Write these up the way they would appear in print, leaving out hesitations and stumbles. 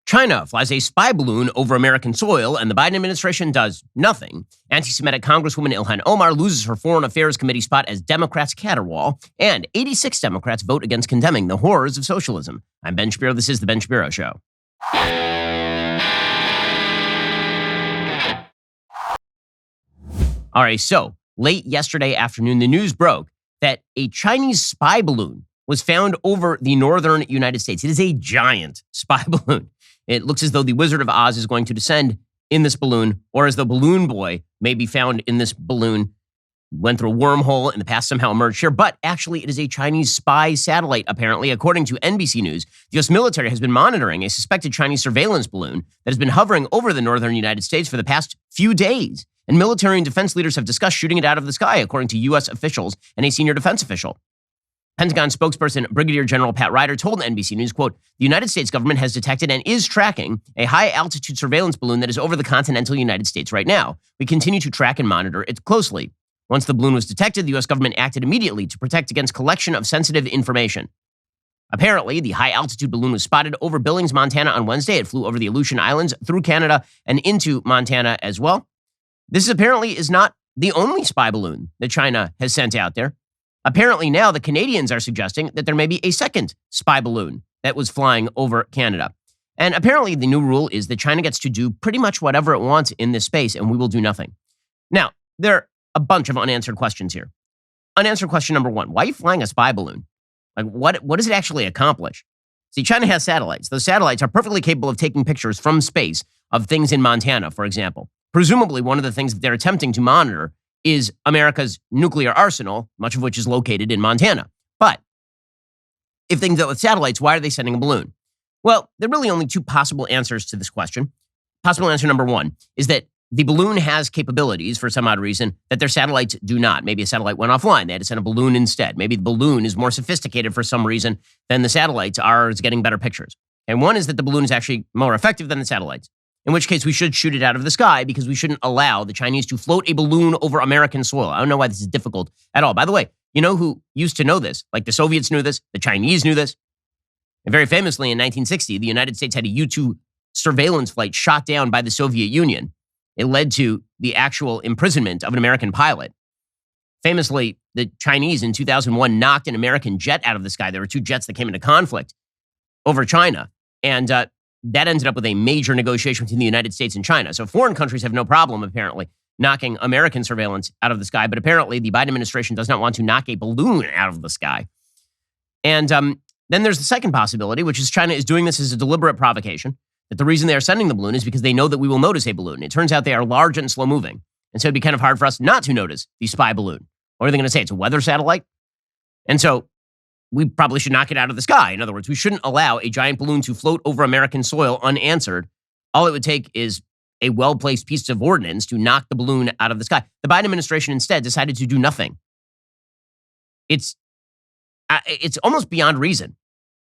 China flies a spy balloon over American soil, and the Biden administration does nothing. Anti-Semitic Congresswoman Ilhan Omar loses her Foreign Affairs Committee spot as Democrats' caterwaul, and 86 Democrats vote against condemning the horrors of socialism. I'm Ben Shapiro. This is The Ben Shapiro Show. All right, so late yesterday afternoon, the news broke that a Chinese spy balloon was found over the northern United States. It is a giant spy balloon. It looks as though the Wizard of Oz is going to descend in this balloon, or as the balloon boy may be found in this balloon, went through a wormhole in the past, somehow emerged here. But actually, it is a Chinese spy satellite, apparently. According to NBC News, the U.S. military has been monitoring a suspected Chinese surveillance balloon that has been hovering over the northern United States for the past few days. And military and defense leaders have discussed shooting it out of the sky, according to U.S. officials and a senior defense official. Pentagon spokesperson Brigadier General Pat Ryder told NBC News, quote, "The United States government has detected and is tracking a high-altitude surveillance balloon that is over the continental United States right now. We continue to track and monitor it closely. Once the balloon was detected, the U.S. government acted immediately to protect against collection of sensitive information." Apparently, the high-altitude balloon was spotted over Billings, Montana on Wednesday. It flew over the Aleutian Islands, through Canada, and into Montana as well. This apparently is not the only spy balloon that China has sent out there. Apparently now the Canadians are suggesting that there may be a second spy balloon that was flying over Canada. And apparently the new rule is that China gets to do pretty much whatever it wants in this space, and we will do nothing. Now, there are a bunch of unanswered questions here. Unanswered question number one, why are you flying a spy balloon? Like, what does it actually accomplish? See, China has satellites. Those satellites are perfectly capable of taking pictures from space of things in Montana, for example. Presumably, one of the things that they're attempting to monitor is America's nuclear arsenal, much of which is located in Montana. But if they can do it with satellites, why are they sending a balloon? Well, there are really only two possible answers to this question. Possible answer number one is that the balloon has capabilities for some odd reason that their satellites do not. Maybe a satellite went offline. They had to send a balloon instead. Maybe the balloon is more sophisticated for some reason than the satellites are. It's getting better pictures. And one is that the balloon is actually more effective than the satellites, in which case we should shoot it out of the sky because we shouldn't allow the Chinese to float a balloon over American soil. I don't know why this is difficult at all. By the way, you know who used to know this? Like the Soviets knew this, the Chinese knew this. And very famously in 1960, the United States had a U-2 surveillance flight shot down by the Soviet Union. It led to the actual imprisonment of an American pilot. Famously, the Chinese in 2001 knocked an American jet out of the sky. There were two jets that came into conflict over China. And that ended up with a major negotiation between the United States and China. So foreign countries have no problem, apparently, knocking American surveillance out of the sky. But apparently, the Biden administration does not want to knock a balloon out of the sky. And then there's the second possibility, which is China is doing this as a deliberate provocation, that the reason they are sending the balloon is because they know that we will notice a balloon. It turns out they are large and slow-moving. And so it'd be kind of hard for us not to notice the spy balloon. Or are they going to say it's a weather satellite? And so we probably should knock it out of the sky. In other words, we shouldn't allow a giant balloon to float over American soil unanswered. All it would take is a well-placed piece of ordnance to knock the balloon out of the sky. The Biden administration instead decided to do nothing. It's almost beyond reason.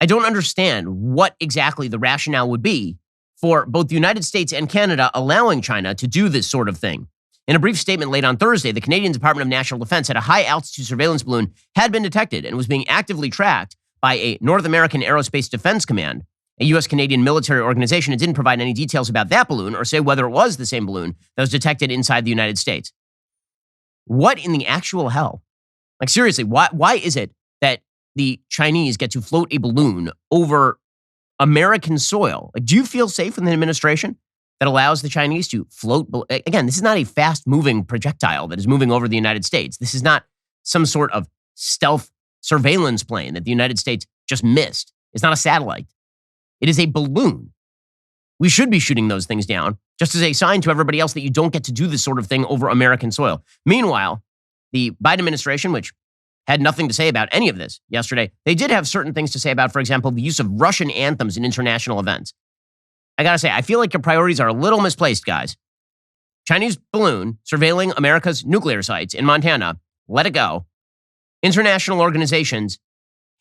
I don't understand what exactly the rationale would be for both the United States and Canada allowing China to do this sort of thing. In a brief statement late on Thursday, the Canadian Department of National Defense said a high-altitude surveillance balloon had been detected and was being actively tracked by a North American Aerospace Defense Command, a U.S.-Canadian military organization. It didn't provide any details about that balloon or say whether it was the same balloon that was detected inside the United States. What in the actual hell? Like, seriously, why is it that the Chinese get to float a balloon over American soil? Like, do you feel safe in the administration that allows the Chinese to float? Again, this is not a fast-moving projectile that is moving over the United States. This is not some sort of stealth surveillance plane that the United States just missed. It's not a satellite. It is a balloon. We should be shooting those things down, just as a sign to everybody else that you don't get to do this sort of thing over American soil. Meanwhile, the Biden administration, which had nothing to say about any of this yesterday, they did have certain things to say about, for example, the use of Russian anthems in international events. I gotta say, I feel like your priorities are a little misplaced, guys. Chinese balloon surveilling America's nuclear sites in Montana. Let it go. International organizations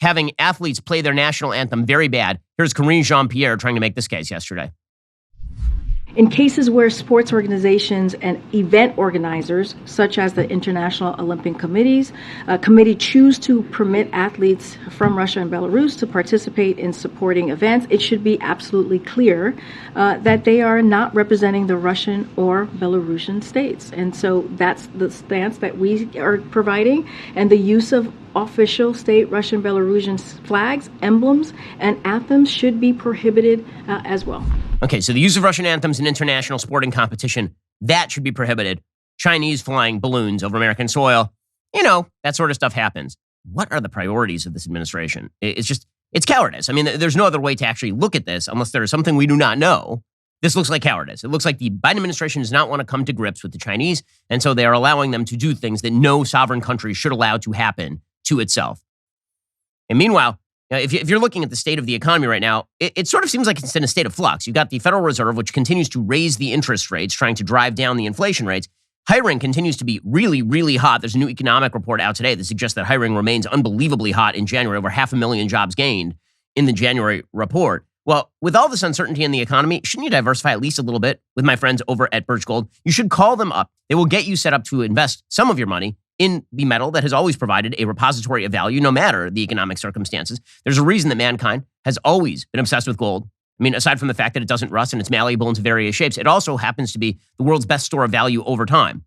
having athletes play their national anthem very bad. Here's Karine Jean-Pierre trying to make this case yesterday. In cases where sports organizations and event organizers, such as the International Olympic Committee, choose to permit athletes from Russia and Belarus to participate in supporting events, it should be absolutely clear that they are not representing the Russian or Belarusian states. And so that's the stance that we are providing, and the use of official state Russian Belarusian flags, emblems, and anthems should be prohibited as well. Okay, so the use of Russian anthems in international sporting competition, that should be prohibited. Chinese flying balloons over American soil, that sort of stuff happens. What are the priorities of this administration? It's cowardice. I mean, there's no other way to actually look at this unless there is something we do not know. This looks like cowardice. It looks like the Biden administration does not want to come to grips with the Chinese, and so they are allowing them to do things that no sovereign country should allow to happen to itself. And meanwhile, if you're looking at the state of the economy right now, it sort of seems like it's in a state of flux. You've got the Federal Reserve, which continues to raise the interest rates, trying to drive down the inflation rates. Hiring continues to be really, really hot. There's a new economic report out today that suggests that hiring remains unbelievably hot in January, over 500,000 jobs gained in the January report. Well, with all this uncertainty in the economy, shouldn't you diversify at least a little bit with my friends over at Birch Gold? You should call them up. They will get you set up to invest some of your money in the metal that has always provided a repository of value, no matter the economic circumstances. There's a reason that mankind has always been obsessed with gold. I mean, aside from the fact that it doesn't rust and it's malleable into various shapes, it also happens to be the world's best store of value over time.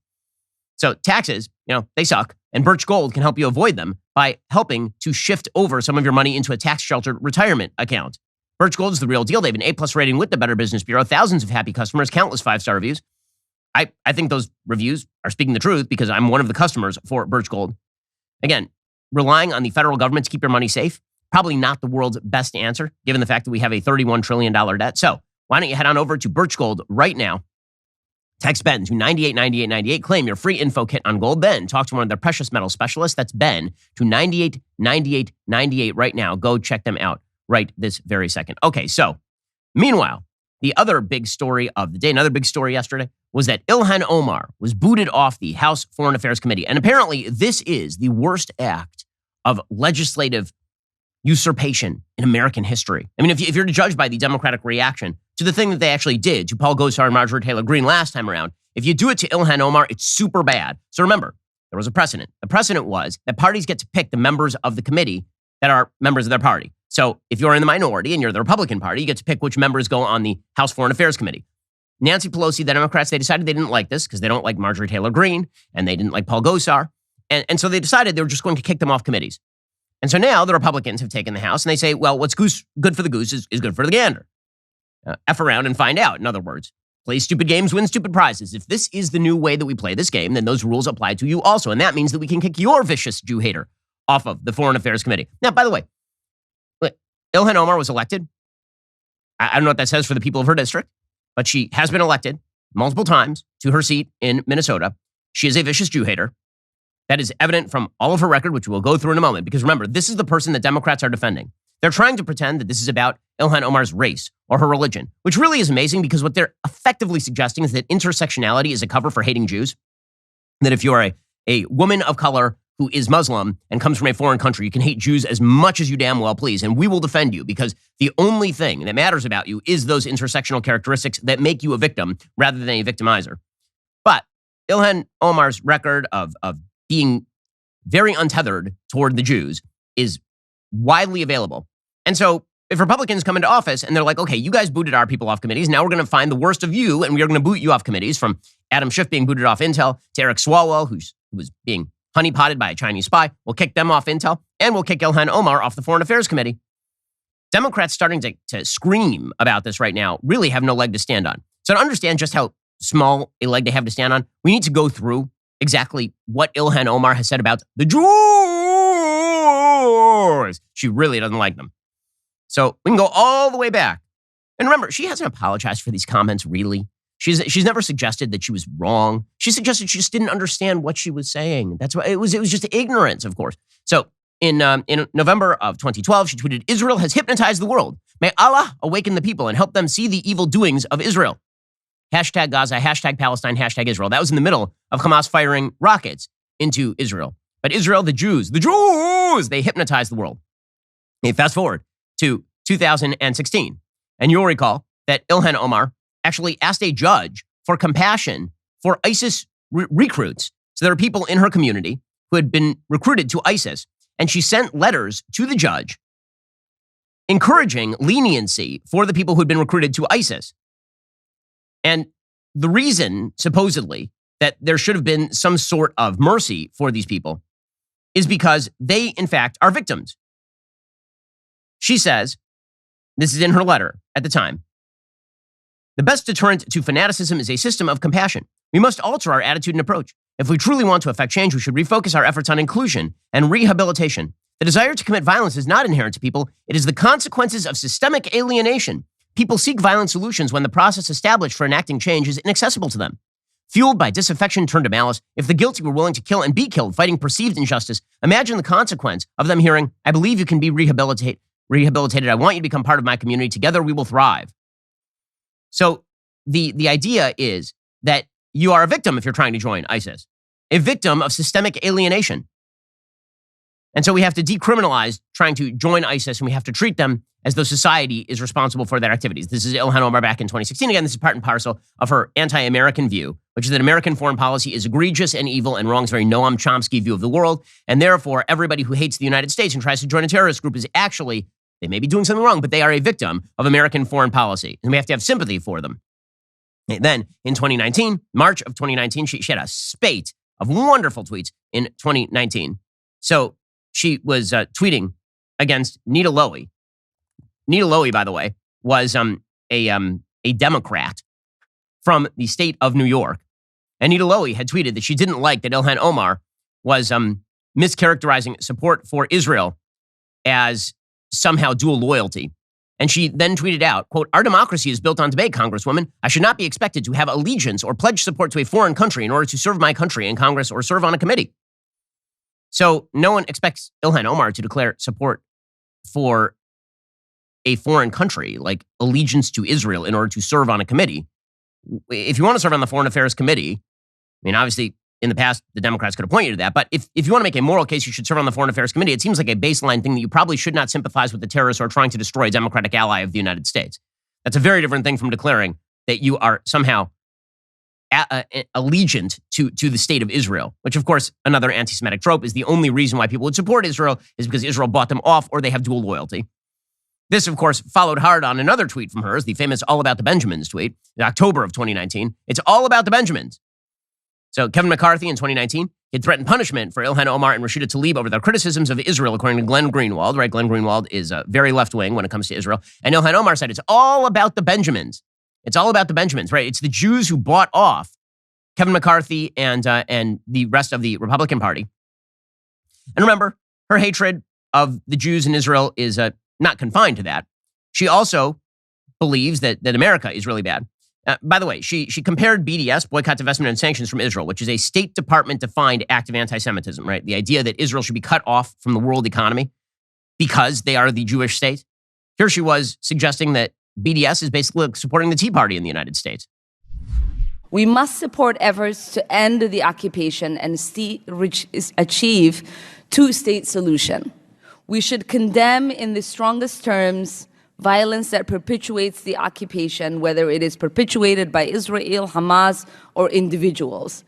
So taxes, they suck, and Birch Gold can help you avoid them by helping to shift over some of your money into a tax-sheltered retirement account. Birch Gold is the real deal. They have an A+ rating with the Better Business Bureau, thousands of happy customers, countless 5-star reviews. I think those reviews are speaking the truth because I'm one of the customers for Birch Gold. Again, relying on the federal government to keep your money safe, probably not the world's best answer, given the fact that we have a $31 trillion debt. So why don't you head on over to Birch Gold right now? Text Ben to 989898. Claim your free info kit on gold. Then talk to one of their precious metal specialists. That's Ben to 989898 right now. Go check them out right this very second. Okay, so meanwhile, the other big story of the day, another big story yesterday, was that Ilhan Omar was booted off the House Foreign Affairs Committee. And apparently this is the worst act of legislative usurpation in American history. I mean, if you're to judge by the Democratic reaction to the thing that they actually did to Paul Gosar and Marjorie Taylor Greene last time around, if you do it to Ilhan Omar, it's super bad. So remember, there was a precedent. The precedent was that parties get to pick the members of the committee that are members of their party. So if you're in the minority and you're the Republican Party, you get to pick which members go on the House Foreign Affairs Committee. Nancy Pelosi, the Democrats, they decided they didn't like this because they don't like Marjorie Taylor Greene and they didn't like Paul Gosar. And so they decided they were just going to kick them off committees. And so now the Republicans have taken the House and they say, well, what's good for the goose is good for the gander. F around and find out. In other words, play stupid games, win stupid prizes. If this is the new way that we play this game, then those rules apply to you also. And that means that we can kick your vicious Jew hater off of the Foreign Affairs Committee. Now, by the way, Ilhan Omar was elected. I don't know what that says for the people of her district, but she has been elected multiple times to her seat in Minnesota. She is a vicious Jew hater. That is evident from all of her record, which we'll go through in a moment. Because remember, this is the person that Democrats are defending. They're trying to pretend that this is about Ilhan Omar's race or her religion, which really is amazing because what they're effectively suggesting is that intersectionality is a cover for hating Jews. That if you're a woman of color who is Muslim and comes from a foreign country, you can hate Jews as much as you damn well please, and we will defend you because the only thing that matters about you is those intersectional characteristics that make you a victim rather than a victimizer. But Ilhan Omar's record of being very untethered toward the Jews is widely available. And so if Republicans come into office and they're like, okay, you guys booted our people off committees, now we're going to find the worst of you and we're going to boot you off committees, from Adam Schiff being booted off Intel to Eric Swalwell, who was being honeypotted by a Chinese spy. We'll kick them off Intel, and we'll kick Ilhan Omar off the Foreign Affairs Committee. Democrats starting to scream about this right now really have no leg to stand on. So to understand just how small a leg they have to stand on, we need to go through exactly what Ilhan Omar has said about the Jews. She really doesn't like them. So we can go all the way back. And remember, she hasn't apologized for these comments, really. She's never suggested that she was wrong. She suggested she just didn't understand what she was saying. That's why it was just ignorance, of course. So in November of 2012, she tweeted, "Israel has hypnotized the world. May Allah awaken the people and help them see the evil doings of Israel. Hashtag Gaza, hashtag Palestine, hashtag Israel." That was in the middle of Hamas firing rockets into Israel. But Israel, the Jews, they hypnotized the world. Okay, fast forward to 2016. And you'll recall that Ilhan Omar actually asked a judge for compassion for ISIS recruits. So there are people in her community who had been recruited to ISIS, and she sent letters to the judge encouraging leniency for the people who had been recruited to ISIS. And the reason, supposedly, that there should have been some sort of mercy for these people is because they, in fact, are victims. She says, this is in her letter at the time, the best deterrent to fanaticism is a system of compassion. We must alter our attitude and approach. If we truly want to effect change, we should refocus our efforts on inclusion and rehabilitation. The desire to commit violence is not inherent to people. It is the consequences of systemic alienation. People seek violent solutions when the process established for enacting change is inaccessible to them. Fueled by disaffection turned to malice, if the guilty were willing to kill and be killed, fighting perceived injustice, imagine the consequence of them hearing, I believe you can be rehabilitated. I want you to become part of my community. Together we will thrive. So the idea is that you are a victim if you're trying to join ISIS, a victim of systemic alienation. And so we have to decriminalize trying to join ISIS, and we have to treat them as though society is responsible for their activities. This is Ilhan Omar back in 2016. Again, this is part and parcel of her anti-American view, which is that American foreign policy is egregious and evil and wrong's very Noam Chomsky view of the world. And therefore, everybody who hates the United States and tries to join a terrorist group is actually, they may be doing something wrong, but they are a victim of American foreign policy. And we have to have sympathy for them. And then in 2019, March of 2019, she had a spate of wonderful tweets in 2019. So she was tweeting against Nita Lowey. Nita Lowey, by the way, was a Democrat from the state of New York. And Nita Lowey had tweeted that she didn't like that Ilhan Omar was mischaracterizing support for Israel as somehow dual loyalty. And she then tweeted out, quote, our democracy is built on debate, Congresswoman. I should not be expected to have allegiance or pledge support to a foreign country in order to serve my country in Congress or serve on a committee. So no one expects Ilhan Omar to declare support for a foreign country, like allegiance to Israel, in order to serve on a committee. If you want to serve on the Foreign Affairs Committee, I mean, obviously, in the past, the Democrats could appoint you to that. But if you want to make a moral case, you should serve on the Foreign Affairs Committee. It seems like a baseline thing that you probably should not sympathize with the terrorists who are trying to destroy a democratic ally of the United States. That's a very different thing from declaring that you are somehow allegiant to the state of Israel, which, of course, another anti-Semitic trope is the only reason why people would support Israel is because Israel bought them off or they have dual loyalty. This, of course, followed hard on another tweet from hers, the famous All About the Benjamins tweet in October of 2019. It's all about the Benjamins. So Kevin McCarthy in 2019 had threatened punishment for Ilhan Omar and Rashida Tlaib over their criticisms of Israel, according to Glenn Greenwald. Right, Glenn Greenwald is very left-wing when it comes to Israel. And Ilhan Omar said, it's all about the Benjamins. It's all about the Benjamins, right? It's the Jews who bought off Kevin McCarthy and the rest of the Republican Party. And remember, her hatred of the Jews in Israel is not confined to that. She also believes that America is really bad. By the way, she compared BDS, boycott, divestment, and sanctions from Israel, which is a State Department-defined act of anti-Semitism, right? The idea that Israel should be cut off from the world economy because they are the Jewish state. Here she was suggesting that BDS is basically supporting the Tea Party in the United States. We must support efforts to end the occupation and achieve two-state solution. We should condemn in the strongest terms violence that perpetuates the occupation, whether it is perpetuated by Israel, Hamas, or individuals.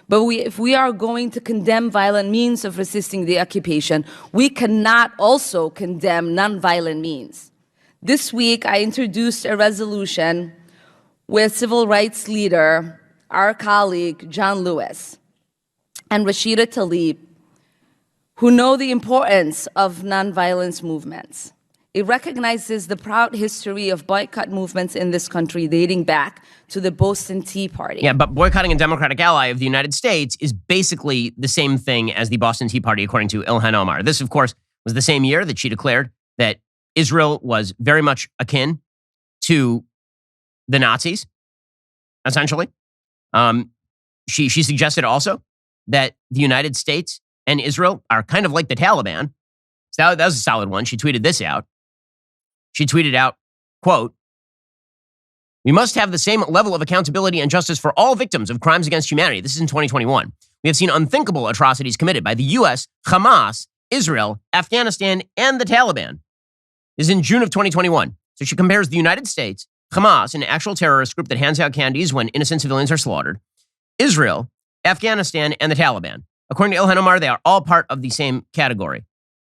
But if we are going to condemn violent means of resisting the occupation, we cannot also condemn nonviolent means. This week, I introduced a resolution with civil rights leader, our colleague, John Lewis, and Rashida Tlaib, who know the importance of nonviolence movements. It recognizes the proud history of boycott movements in this country dating back to the Boston Tea Party. Yeah, but boycotting a democratic ally of the United States is basically the same thing as the Boston Tea Party, according to Ilhan Omar. This, of course, was the same year that she declared that Israel was very much akin to the Nazis, essentially. She suggested also that the United States and Israel are kind of like the Taliban. So that was a solid one. She tweeted this out. She tweeted out, quote, we must have the same level of accountability and justice for all victims of crimes against humanity. This is in 2021. We have seen unthinkable atrocities committed by the U.S., Hamas, Israel, Afghanistan, and the Taliban. This is in June of 2021. So she compares the United States Hamas, an actual terrorist group that hands out candies when innocent civilians are slaughtered, Israel, Afghanistan, and the Taliban. According to Ilhan Omar, they are all part of the same category.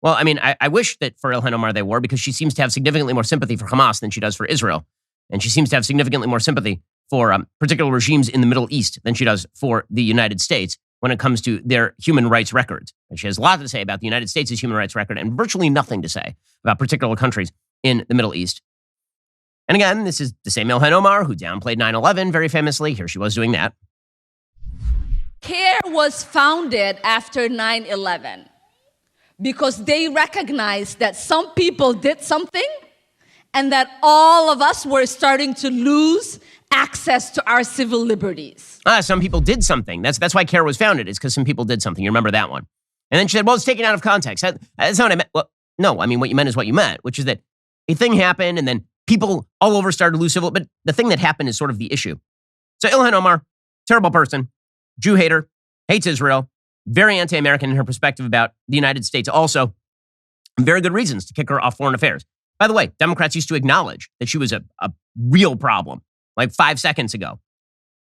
Well, I mean, I wish that for Ilhan Omar they were, because she seems to have significantly more sympathy for Hamas than she does for Israel. And she seems to have significantly more sympathy for particular regimes in the Middle East than she does for the United States when it comes to their human rights records. And she has a lot to say about the United States' human rights record and virtually nothing to say about particular countries in the Middle East. And again, this is the same Ilhan Omar who downplayed 9/11 very famously. Here she was doing that. CARE was founded after 9/11 because they recognized that some people did something and that all of us were starting to lose access to our civil liberties. Some people did something. That's why CARE was founded, is because some people did something. You remember that one. And then she said, well, it's taken out of context. That's not what I meant. Well, no, I mean, what you meant is what you meant, which is that a thing happened and then people all over started to lose civil, but the thing that happened is sort of the issue. So Ilhan Omar, terrible person, Jew hater, hates Israel, very anti-American in her perspective about the United States also. Very good reasons to kick her off foreign affairs. By the way, Democrats used to acknowledge that she was a real problem like 5 seconds ago.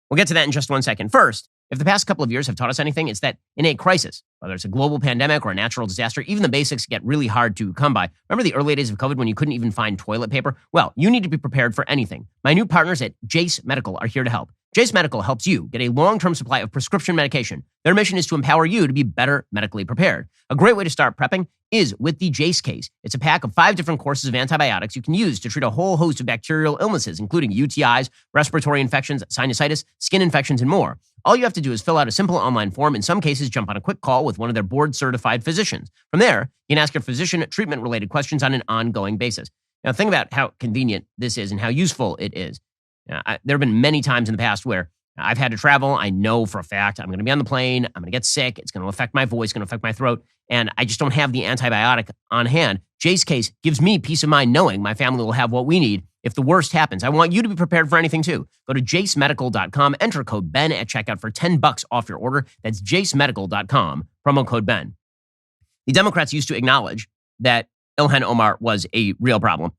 We'll get to that in just 1 second. First, if the past couple of years have taught us anything, it's that in a crisis, whether it's a global pandemic or a natural disaster, even the basics get really hard to come by. Remember the early days of COVID when you couldn't even find toilet paper? Well, you need to be prepared for anything. My new partners at Jace Medical are here to help. Jace Medical helps you get a long-term supply of prescription medication. Their mission is to empower you to be better medically prepared. A great way to start prepping is with the Jace case. It's a pack of 5 different courses of antibiotics you can use to treat a whole host of bacterial illnesses, including UTIs, respiratory infections, sinusitis, skin infections, and more. All you have to do is fill out a simple online form. In some cases, jump on a quick call with one of their board-certified physicians. From there, you can ask your physician treatment-related questions on an ongoing basis. Now, think about how convenient this is and how useful it is. There have been many times in the past where I've had to travel. I know for a fact I'm going to be on the plane. I'm going to get sick. It's going to affect my voice, going to affect my throat. And I just don't have the antibiotic on hand. Jay's case gives me peace of mind knowing my family will have what we need if the worst happens. I want you to be prepared for anything too. Go to jacemedical.com, enter code BEN at checkout for $10 off your order. That's jacemedical.com, promo code BEN. The Democrats used to acknowledge that Ilhan Omar was a real problem.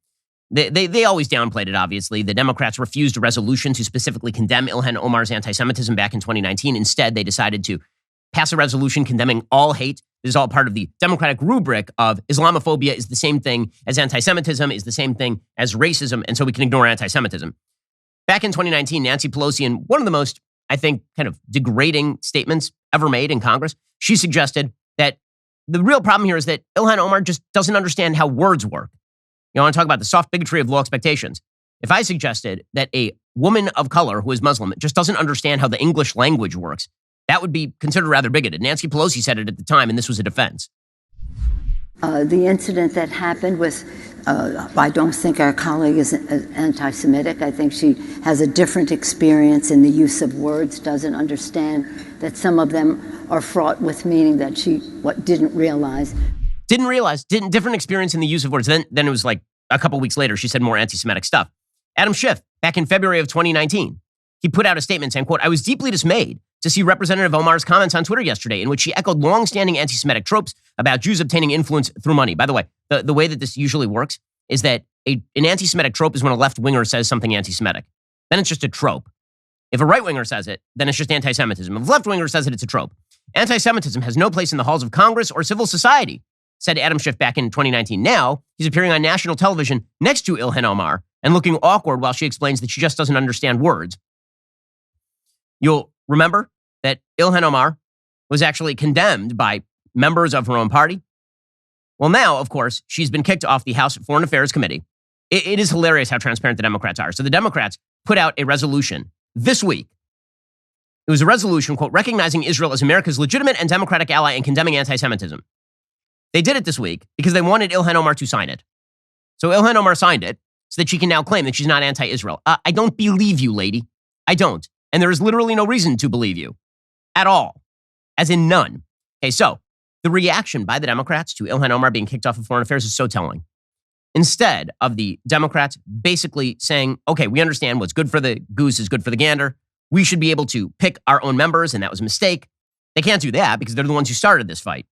They always downplayed it, obviously. The Democrats refused a resolution to specifically condemn Ilhan Omar's anti-Semitism back in 2019. Instead, they decided to pass a resolution condemning all hate. This is all part of the Democratic rubric of Islamophobia is the same thing as anti-Semitism, is the same thing as racism, and so we can ignore anti-Semitism. Back in 2019, Nancy Pelosi, in one of the most, I think, kind of degrading statements ever made in Congress, she suggested that the real problem here is that Ilhan Omar just doesn't understand how words work. You want to talk about the soft bigotry of low expectations. If I suggested that a woman of color who is Muslim just doesn't understand how the English language works, that would be considered rather bigoted. Nancy Pelosi said it at the time, and this was a defense. The incident that happened with, I don't think our colleague is anti-Semitic. I think she has a different experience in the use of words, doesn't understand that some of them are fraught with meaning that she didn't realize. Different experience in the use of words. Then it was like a couple weeks later, she said more anti-Semitic stuff. Adam Schiff, back in February of 2019, he put out a statement saying, quote, I was deeply dismayed to see Representative Omar's comments on Twitter yesterday in which she echoed long-standing anti-Semitic tropes about Jews obtaining influence through money. By the way, the way that this usually works is that an anti-Semitic trope is when a left-winger says something anti-Semitic. Then it's just a trope. If a right-winger says it, then it's just anti-Semitism. If a left-winger says it, it's a trope. Anti-Semitism has no place in the halls of Congress or civil society, said Adam Schiff back in 2019. Now, he's appearing on national television next to Ilhan Omar and looking awkward while she explains that she just doesn't understand words. You'll remember that Ilhan Omar was actually condemned by members of her own party. Well, now, of course, she's been kicked off the House Foreign Affairs Committee. It is hilarious how transparent the Democrats are. So the Democrats put out a resolution this week. It was a resolution, quote, recognizing Israel as America's legitimate and democratic ally and condemning anti-Semitism. They did it this week because they wanted Ilhan Omar to sign it. So Ilhan Omar signed it so that she can now claim that she's not anti-Israel. I don't believe you, lady. I don't. And there is literally no reason to believe you at all, as in none. Okay, so the reaction by the Democrats to Ilhan Omar being kicked off of foreign affairs is so telling. Instead of the Democrats basically saying, okay, we understand what's good for the goose is good for the gander. We should be able to pick our own members, and that was a mistake. They can't do that because they're the ones who started this fight.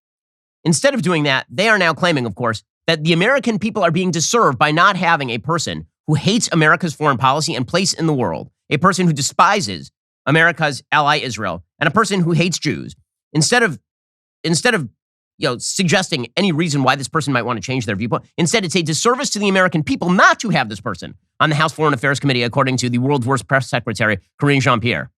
Instead of doing that, they are now claiming, of course, that the American people are being disserved by not having a person who hates America's foreign policy and place in the world, a person who despises America's ally Israel, and a person who hates Jews, instead of suggesting any reason why this person might want to change their viewpoint, instead it's a disservice to the American people not to have this person on the House Foreign Affairs Committee, according to the world's worst press secretary, Karine Jean-Pierre.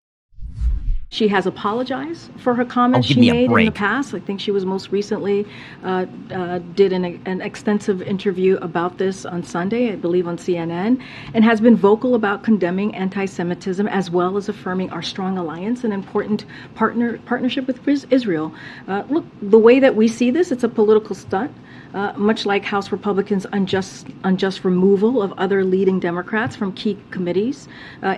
She has apologized for her comments she made in the past. I think she was most recently did an extensive interview about this on Sunday, I believe on CNN, and has been vocal about condemning anti-Semitism as well as affirming our strong alliance and important partnership with Israel. Look, the way that we see this, it's a political stunt. Much like House Republicans' unjust removal of other leading Democrats from key committees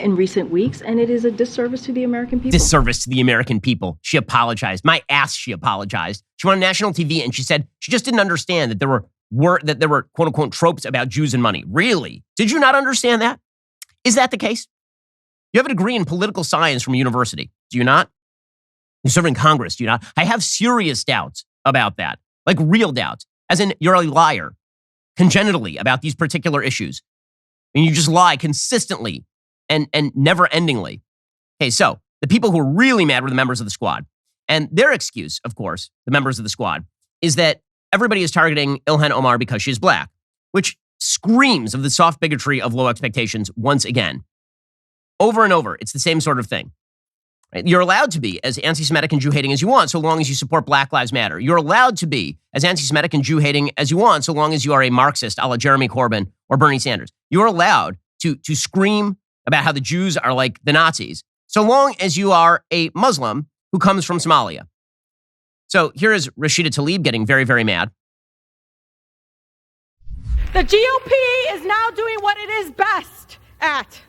in recent weeks, and it is a disservice to the American people. Disservice to the American people. She apologized. My ass, she apologized. She went on national TV and she said she just didn't understand that there were quote unquote tropes about Jews and money. Really? Did you not understand that? Is that the case? You have a degree in political science from a university. Do you not? You serve in Congress. Do you not? I have serious doubts about that. Like real doubts. As in, you're a liar congenitally about these particular issues. And you just lie consistently and never-endingly. Okay, so the people who are really mad were the members of the squad. And their excuse, of course, the members of the squad, is that everybody is targeting Ilhan Omar because she's black, which screams of the soft bigotry of low expectations once again. Over and over, it's the same sort of thing. Right? You're allowed to be as anti-Semitic and Jew-hating as you want, so long as you support Black Lives Matter. You're allowed to be as anti-Semitic and Jew-hating as you want, so long as you are a Marxist a la Jeremy Corbyn or Bernie Sanders. You're allowed to scream about how the Jews are like the Nazis, so long as you are a Muslim who comes from Somalia. So here is Rashida Tlaib getting very, very mad. The GOP is now doing what it is best at.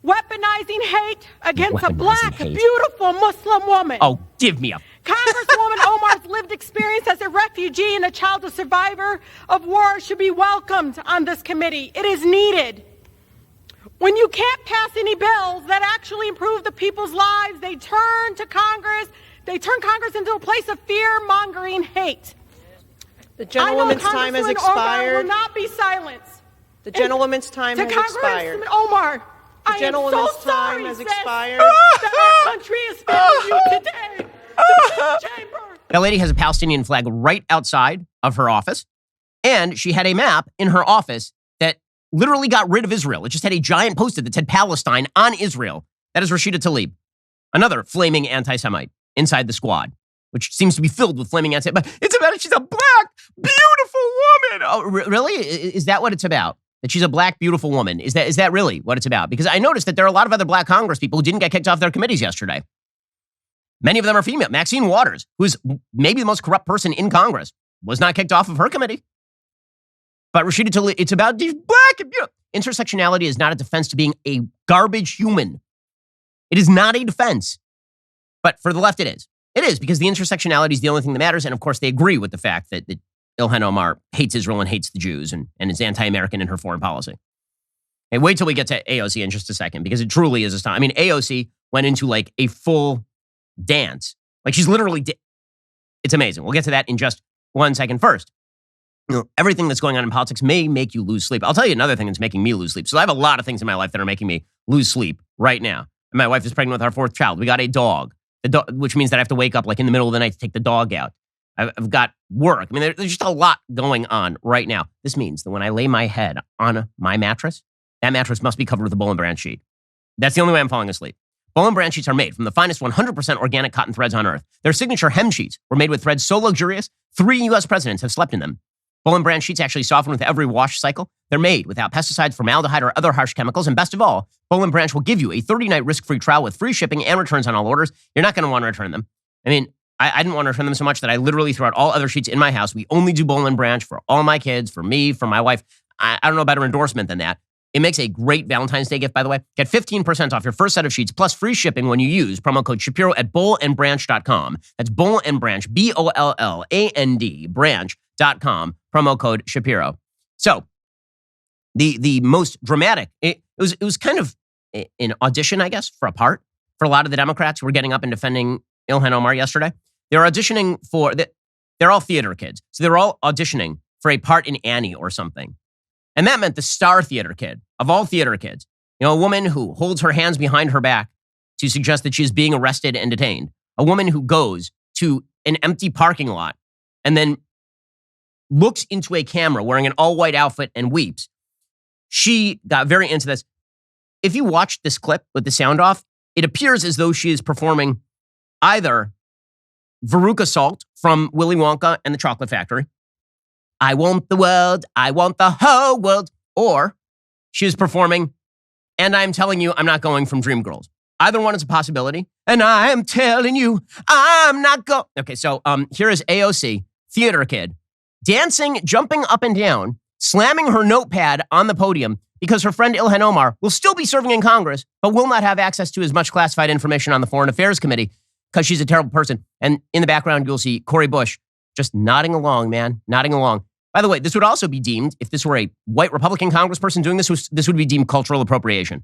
Weaponizing hate against a black, beautiful Muslim woman. Oh, give me a... Congresswoman Omar's lived experience as a refugee and a child of survivor of war should be welcomed on this committee. It is needed. When you can't pass any bills that actually improve the people's lives, they turn to Congress. They turn Congress into a place of fear-mongering hate. The gentlewoman's time has expired. Omar will not be silenced. The gentlewoman's time has expired. Congresswoman Omar, the gentlewoman's time has expired. That our country is failing you today. Chamber. That lady has a Palestinian flag right outside of her office, and she had a map in her office that literally got rid of Israel. It just had a giant post-it that said Palestine on Israel. That is Rashida Tlaib, another flaming anti-Semite inside the squad, which seems to be filled with flaming anti-Semite. But it's about she's a black, beautiful woman. Oh, really? Is that what it's about? That she's a black, beautiful woman? Is that really what it's about? Because I noticed that there are a lot of other black Congress people who didn't get kicked off their committees yesterday. Many of them are female. Maxine Waters, who is maybe the most corrupt person in Congress, was not kicked off of her committee. But Rashida Tlaib, it's about these black and beautiful. Intersectionality is not a defense to being a garbage human. It is not a defense. But for the left, it is. It is, because the intersectionality is the only thing that matters. And of course, they agree with the fact that Ilhan Omar hates Israel and hates the Jews and is anti-American in her foreign policy. Hey, wait till we get to AOC in just a second, because it truly is astonishing. I mean, AOC went into like a full dance. Like she's literally, it's amazing. We'll get to that in just 1 second. First, everything that's going on in politics may make you lose sleep. I'll tell you another thing that's making me lose sleep. So I have a lot of things in my life that are making me lose sleep right now. My wife is pregnant with our 4th child. We got a dog, which means that I have to wake up like in the middle of the night to take the dog out. I've got work. I mean, there's just a lot going on right now. This means that when I lay my head on my mattress, that mattress must be covered with a Boll and Branch sheet. That's the only way I'm falling asleep. Boll and Branch sheets are made from the finest 100% organic cotton threads on earth. Their signature hem sheets were made with threads so luxurious, 3 U.S. presidents have slept in them. Boll and Branch sheets actually soften with every wash cycle. They're made without pesticides, formaldehyde, or other harsh chemicals. And best of all, Boll and Branch will give you a 30-night risk-free trial with free shipping and returns on all orders. You're not going to want to return them. I mean, I didn't want to return them so much that I literally threw out all other sheets in my house. We only do Boll and Branch for all my kids, for me, for my wife. I don't know a better endorsement than that. It makes a great Valentine's Day gift, by the way. Get 15% off your first set of sheets plus free shipping when you use promo code Shapiro at bollandbranch.com. That's Boll and Branch, BOLLAND, branch.com, promo code Shapiro. So the most dramatic, it was kind of an audition, I guess, for a part for a lot of the Democrats who were getting up and defending Ilhan Omar yesterday. They were auditioning they're all theater kids. So they were all auditioning for a part in Annie or something. And that meant the star theater kid of all theater kids. You know, a woman who holds her hands behind her back to suggest that she's being arrested and detained. A woman who goes to an empty parking lot and then looks into a camera wearing an all-white outfit and weeps. She got very into this. If you watch this clip with the sound off, it appears as though she is performing either Veruca Salt from Willy Wonka and the Chocolate Factory, I want the world, I want the whole world, or she is performing And I'm telling you, I'm not going from Dreamgirls. Either one is a possibility. And I'm telling you, I'm not going. Okay, so here is AOC, theater kid, dancing, jumping up and down, slamming her notepad on the podium because her friend Ilhan Omar will still be serving in Congress, but will not have access to as much classified information on the Foreign Affairs Committee because she's a terrible person. And in the background, you'll see Cori Bush just nodding along, man, nodding along. By the way, this would also be deemed, if this were a white Republican congressperson doing this, this would be deemed cultural appropriation.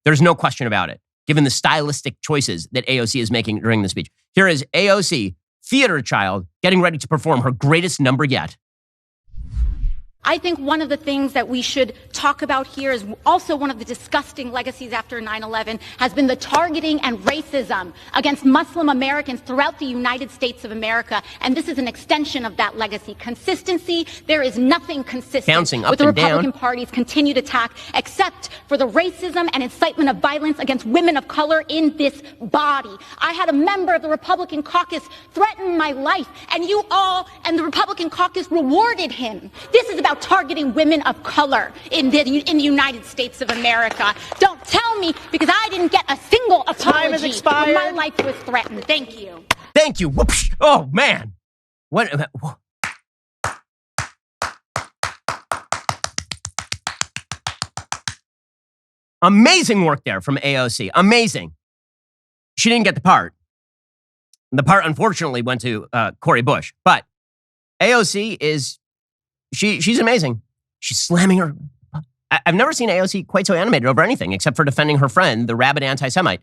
There's no question about it, given the stylistic choices that AOC is making during the speech. Here is AOC, theater child, getting ready to perform her greatest number yet. I think one of the things that we should talk about here is also one of the disgusting legacies after 9/11 has been the targeting and racism against Muslim Americans throughout the United States of America. And this is an extension of that legacy. Consistency, there is nothing consistent with the Republican Party's continued attack except for the racism and incitement of violence against women of color in this body. I had a member of the Republican caucus threaten my life, and you all and the Republican caucus rewarded him. This is about targeting women of color in the United States of America. Don't tell me, because I didn't get a single apology when my life was threatened. Thank you. Thank you. Whoops. Oh, man. What? Amazing work there from AOC. Amazing. She didn't get the part. The part, unfortunately, went to Cori Bush. But AOC is... She's amazing. She's slamming her. I've never seen AOC quite so animated over anything except for defending her friend, the rabid anti-Semite.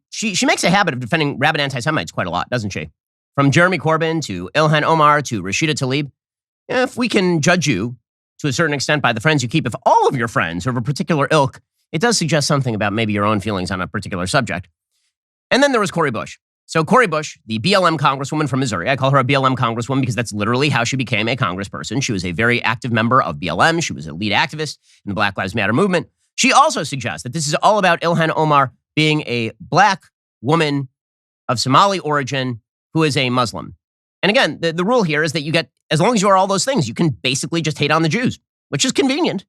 She makes a habit of defending rabid anti-Semites quite a lot, doesn't she? From Jeremy Corbyn to Ilhan Omar to Rashida Tlaib. If we can judge you to a certain extent by the friends you keep, if all of your friends are of a particular ilk, it does suggest something about maybe your own feelings on a particular subject. And then there was Cori Bush. So Cori Bush, the BLM congresswoman from Missouri, I call her a BLM congresswoman because that's literally how she became a congressperson. She was a very active member of BLM. She was a lead activist in the Black Lives Matter movement. She also suggests that this is all about Ilhan Omar being a black woman of Somali origin who is a Muslim. And again, the rule here is that you get, as long as you are all those things, you can basically just hate on the Jews, which is convenient.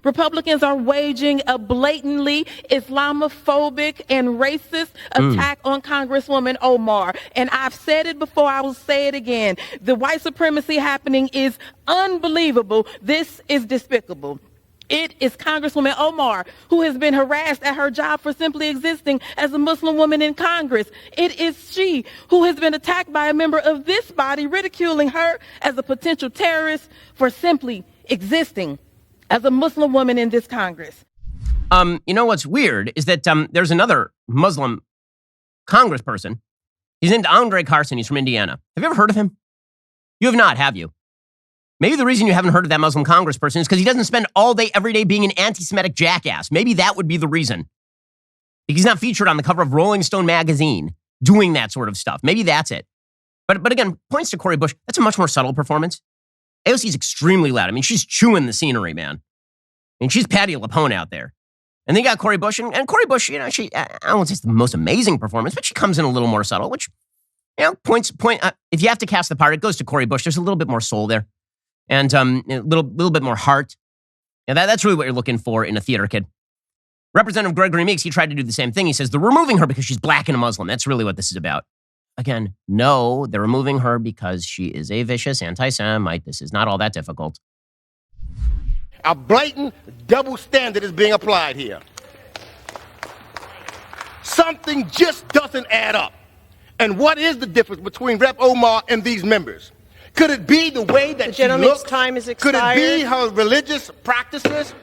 Republicans are waging a blatantly Islamophobic and racist attack on Congresswoman Omar. And I've said it before, I will say it again. The white supremacy happening is unbelievable. This is despicable. It is Congresswoman Omar who has been harassed at her job for simply existing as a Muslim woman in Congress. It is she who has been attacked by a member of this body, ridiculing her as a potential terrorist for simply existing as a Muslim woman in this Congress. You know what's weird is that there's another Muslim congressperson. He's named Andre Carson. He's from Indiana. Have you ever heard of him? You have not, have you? Maybe the reason you haven't heard of that Muslim congressperson is because he doesn't spend all day, every day being an anti-Semitic jackass. Maybe that would be the reason. He's not featured on the cover of Rolling Stone magazine doing that sort of stuff. Maybe that's it. But again, points to Cori Bush. That's a much more subtle performance. AOC is extremely loud. I mean, she's chewing the scenery, man. I mean, she's Patti LuPone out there. And then you got Cori Bush. And Cori Bush, you know, I won't say it's the most amazing performance, but she comes in a little more subtle, which, you know, if you have to cast the part, it goes to Cori Bush. There's a little bit more soul there. And a little bit more heart. And that's really what you're looking for in a theater kid. Representative Gregory Meeks, he tried to do the same thing. He says they're removing her because she's black and a Muslim. That's really what this is about. Again, no, they're removing her because she is a vicious anti-Semite. This is not all that difficult. A blatant double standard is being applied here. Something just doesn't add up. And what is the difference between Rep. Omar and these members? Could it be the way that she looks? Time is expired. Could it be her religious practices?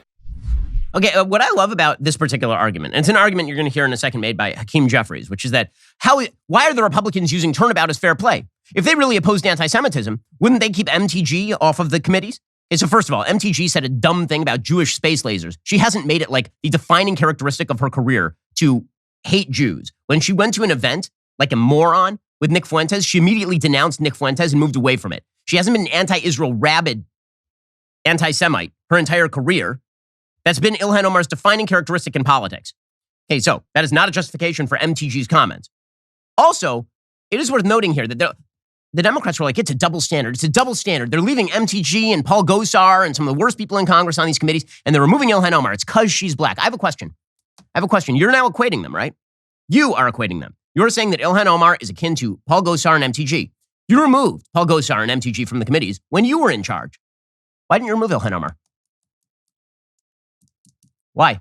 Okay, what I love about this particular argument, and it's an argument you're going to hear in a second made by Hakeem Jeffries, which is that why are the Republicans using turnabout as fair play? If they really opposed anti-Semitism, wouldn't they keep MTG off of the committees? Okay, so first of all, MTG said a dumb thing about Jewish space lasers. She hasn't made it like the defining characteristic of her career to hate Jews. When she went to an event like a moron with Nick Fuentes, she immediately denounced Nick Fuentes and moved away from it. She hasn't been an anti-Israel rabid anti-Semite her entire career. That's been Ilhan Omar's defining characteristic in politics. Okay, so that is not a justification for MTG's comments. Also, it is worth noting here that the Democrats were like, it's a double standard. It's a double standard. They're leaving MTG and Paul Gosar and some of the worst people in Congress on these committees, and they're removing Ilhan Omar. It's because she's black. I have a question. You're now equating them, right? You are equating them. You're saying that Ilhan Omar is akin to Paul Gosar and MTG. You removed Paul Gosar and MTG from the committees when you were in charge. Why didn't you remove Ilhan Omar? Why?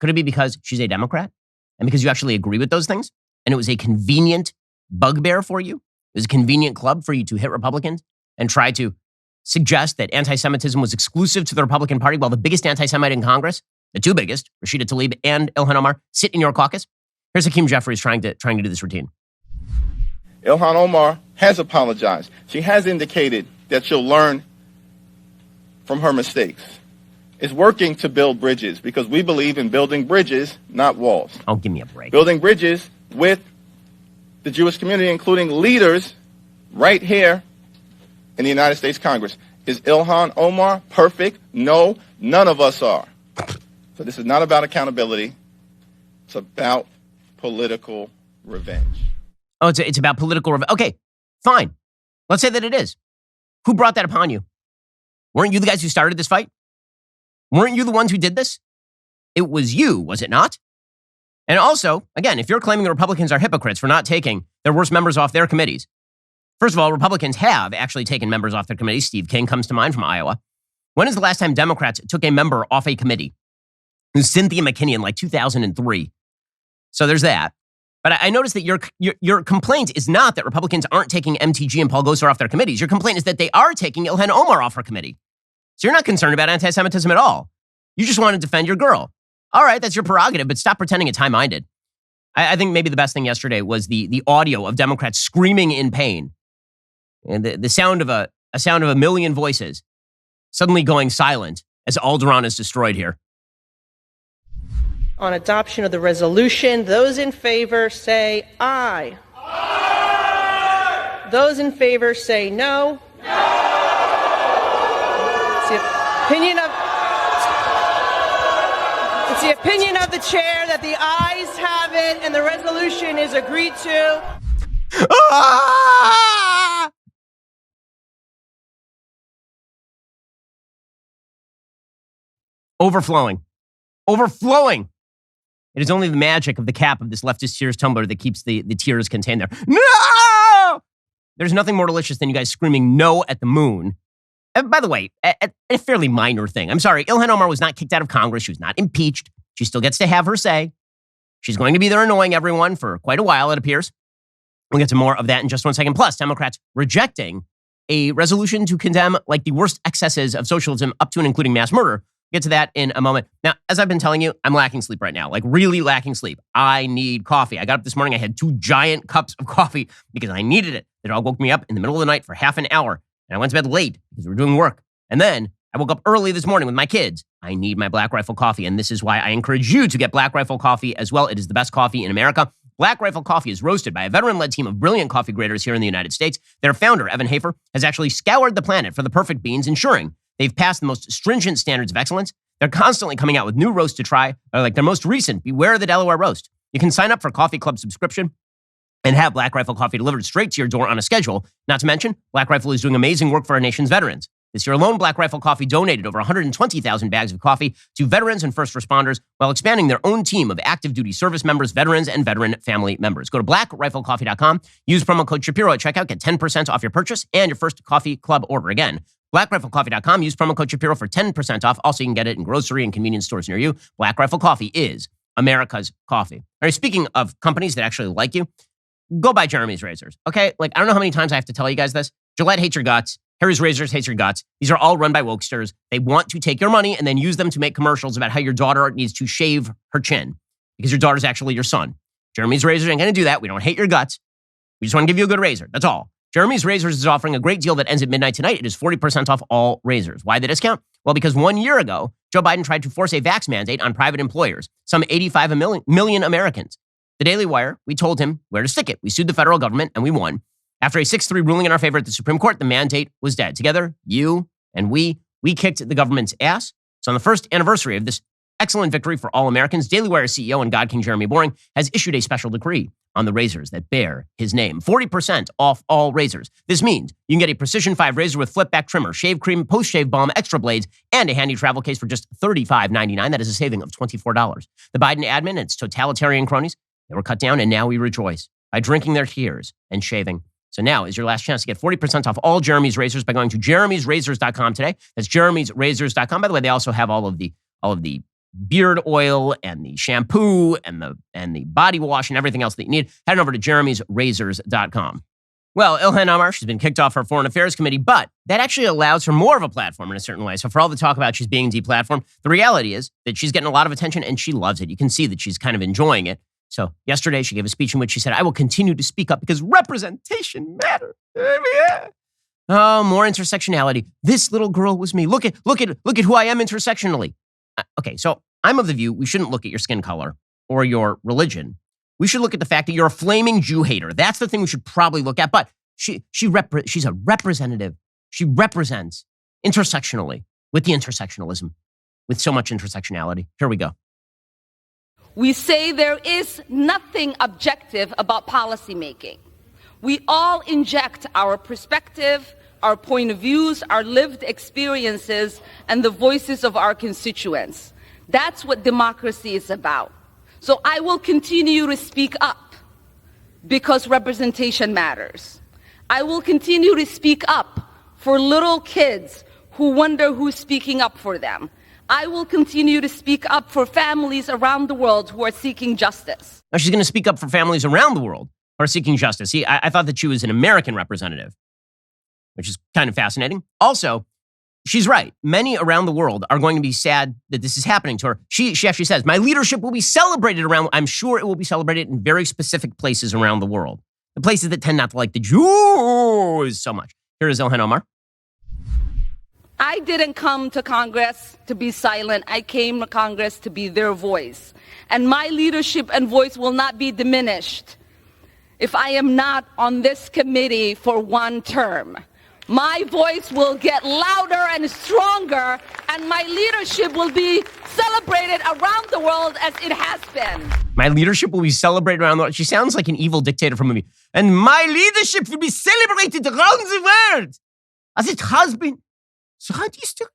Could it be because she's a Democrat and because you actually agree with those things? And it was a convenient bugbear for you? It was a convenient club for you to hit Republicans and try to suggest that anti-Semitism was exclusive to the Republican Party while the biggest anti-Semite in Congress, the two biggest, Rashida Tlaib and Ilhan Omar, sit in your caucus? Here's Hakeem Jeffries trying to do this routine. Ilhan Omar has apologized. She has indicated that she'll learn from her mistakes. Is working to build bridges because we believe in building bridges, not walls. Oh, give me a break. Building bridges with the Jewish community, including leaders right here in the United States Congress. Is Ilhan Omar perfect? No, none of us are. So this is not about accountability. It's about political revenge. Oh, it's about political revenge. Okay, fine. Let's say that it is. Who brought that upon you? Weren't you the guys who started this fight? Weren't you the ones who did this? It was you, was it not? And also, again, if you're claiming the Republicans are hypocrites for not taking their worst members off their committees, first of all, Republicans have actually taken members off their committees. Steve King comes to mind from Iowa. When is the last time Democrats took a member off a committee? It was Cynthia McKinney in like 2003. So there's that. But I noticed that your complaint is not that Republicans aren't taking MTG and Paul Gosar off their committees. Your complaint is that they are taking Ilhan Omar off her committee. So you're not concerned about anti-Semitism at all. You just want to defend your girl. All right, that's your prerogative, but stop pretending it's high-minded. I think maybe the best thing yesterday was the audio of Democrats screaming in pain and the sound of a million voices suddenly going silent as Alderaan is destroyed here. On adoption of the resolution, those in favor say aye. Aye. Those in favor say no. No. It's the opinion of the chair that the ayes have it and the resolution is agreed to. Overflowing. It is only the magic of the cap of this leftist tears tumbler that keeps the tears contained there. No! There's nothing more delicious than you guys screaming no at the moon. And by the way, a fairly minor thing. I'm sorry, Ilhan Omar was not kicked out of Congress. She was not impeached. She still gets to have her say. She's going to be there annoying everyone for quite a while, it appears. We'll get to more of that in just 1 second. Plus, Democrats rejecting a resolution to condemn like the worst excesses of socialism up to and including mass murder. Get to that in a moment. Now, as I've been telling you, I'm lacking sleep right now, like really lacking sleep. I need coffee. I got up this morning. I had 2 giant cups of coffee because I needed it. The dog woke me up in the middle of the night for half an hour. And I went to bed late because we were doing work. And then I woke up early this morning with my kids. I need my Black Rifle coffee. And this is why I encourage you to get Black Rifle coffee as well. It is the best coffee in America. Black Rifle coffee is roasted by a veteran-led team of brilliant coffee graders here in the United States. Their founder, Evan Hafer, has actually scoured the planet for the perfect beans, ensuring they've passed the most stringent standards of excellence. They're constantly coming out with new roasts to try, like their most recent, Beware the Delaware Roast. You can sign up for Coffee Club subscription and have Black Rifle coffee delivered straight to your door on a schedule. Not to mention, Black Rifle is doing amazing work for our nation's veterans. This year alone, Black Rifle Coffee donated over 120,000 bags of coffee to veterans and first responders while expanding their own team of active duty service members, veterans, and veteran family members. Go to blackriflecoffee.com, use promo code Shapiro at checkout, get 10% off your purchase and your first Coffee Club order. Again, blackriflecoffee.com, use promo code Shapiro for 10% off. Also, you can get it in grocery and convenience stores near you. Black Rifle Coffee is America's coffee. All right, speaking of companies that actually like you, go buy Jeremy's razors, okay? Like, I don't know how many times I have to tell you guys this. Gillette hates your guts. Harry's Razors hates your guts. These are all run by wokesters. They want to take your money and then use them to make commercials about how your daughter needs to shave her chin because your daughter's actually your son. Jeremy's Razors ain't going to do that. We don't hate your guts. We just want to give you a good razor. That's all. Jeremy's Razors is offering a great deal that ends at midnight tonight. It is 40% off all razors. Why the discount? Well, because 1 year ago, Joe Biden tried to force a vax mandate on private employers, some 85 million Americans. The Daily Wire, we told him where to stick it. We sued the federal government and we won. After a 6-3 ruling in our favor at the Supreme Court, the mandate was dead. Together, you and we kicked the government's ass. So on the first anniversary of this excellent victory for all Americans, Daily Wire CEO and God King Jeremy Boring has issued a special decree on the razors that bear his name. 40% off all razors. This means you can get a Precision 5 razor with flip back trimmer, shave cream, post-shave balm, extra blades, and a handy travel case for just $35.99. That is a saving of $24. The Biden admin and its totalitarian cronies, they were cut down, and now we rejoice by drinking their tears and shaving. So now is your last chance to get 40% off all Jeremy's Razors by going to jeremy'srazors.com today. That's jeremy'srazors.com. By the way, they also have all of the beard oil and the shampoo and the body wash and everything else that you need. Head on over to jeremy'srazors.com. Well, Ilhan Omar, she's been kicked off her Foreign Affairs Committee, but that actually allows her more of a platform in a certain way. So for all the talk about she's being deplatformed, the reality is that she's getting a lot of attention and she loves it. You can see that she's kind of enjoying it. So yesterday she gave a speech in which she said, I will continue to speak up because representation matters. Yeah. Oh, more intersectionality. This little girl was me. Look at who I am intersectionally. Okay, so I'm of the view we shouldn't look at your skin color or your religion. We should look at the fact that you're a flaming Jew hater. That's the thing we should probably look at. But she's a representative. She represents intersectionally with the intersectionalism, with so much intersectionality. Here we go. We say there is nothing objective about policymaking. We all inject our perspective, our point of views, our lived experiences, and the voices of our constituents. That's what democracy is about. So I will continue to speak up because representation matters. I will continue to speak up for little kids who wonder who's speaking up for them. I will continue to speak up for families around the world who are seeking justice. Now, she's going to speak up for families around the world who are seeking justice. See, I thought that she was an American representative, which is kind of fascinating. Also, she's right. Many around the world are going to be sad that this is happening to her. She actually says, my leadership will be celebrated around, I'm sure it will be celebrated in very specific places around the world. The places that tend not to like the Jews so much. Here is Ilhan Omar. I didn't come to Congress to be silent. I came to Congress to be their voice. And my leadership and voice will not be diminished if I am not on this committee for one term. My voice will get louder and stronger, and my leadership will be celebrated around the world as it has been. My leadership will be celebrated around the world. She sounds like an evil dictator from a movie. And my leadership will be celebrated around the world as it has been. So how do you still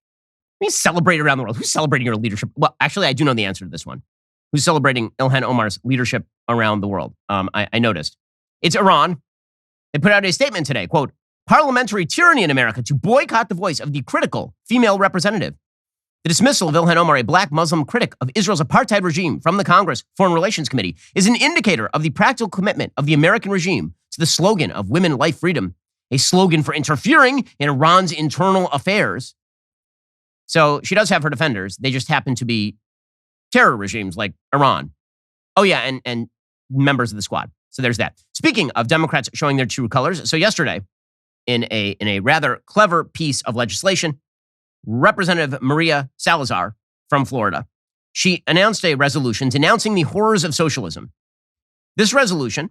celebrate around the world? Who's celebrating your leadership? Well, actually, I do know the answer to this one. Who's celebrating Ilhan Omar's leadership around the world? I noticed. It's Iran. They put out a statement today, quote, parliamentary tyranny in America to boycott the voice of the critical female representative. The dismissal of Ilhan Omar, a black Muslim critic of Israel's apartheid regime from the Congress Foreign Relations Committee, is an indicator of the practical commitment of the American regime to the slogan of women, life, freedom, a slogan for interfering in Iran's internal affairs. So she does have her defenders. They just happen to be terror regimes like Iran. Oh, yeah, and members of the squad. So there's that. Speaking of Democrats showing their true colors, so yesterday, in a rather clever piece of legislation, Representative Maria Salazar from Florida, she announced a resolution denouncing the horrors of socialism. This resolution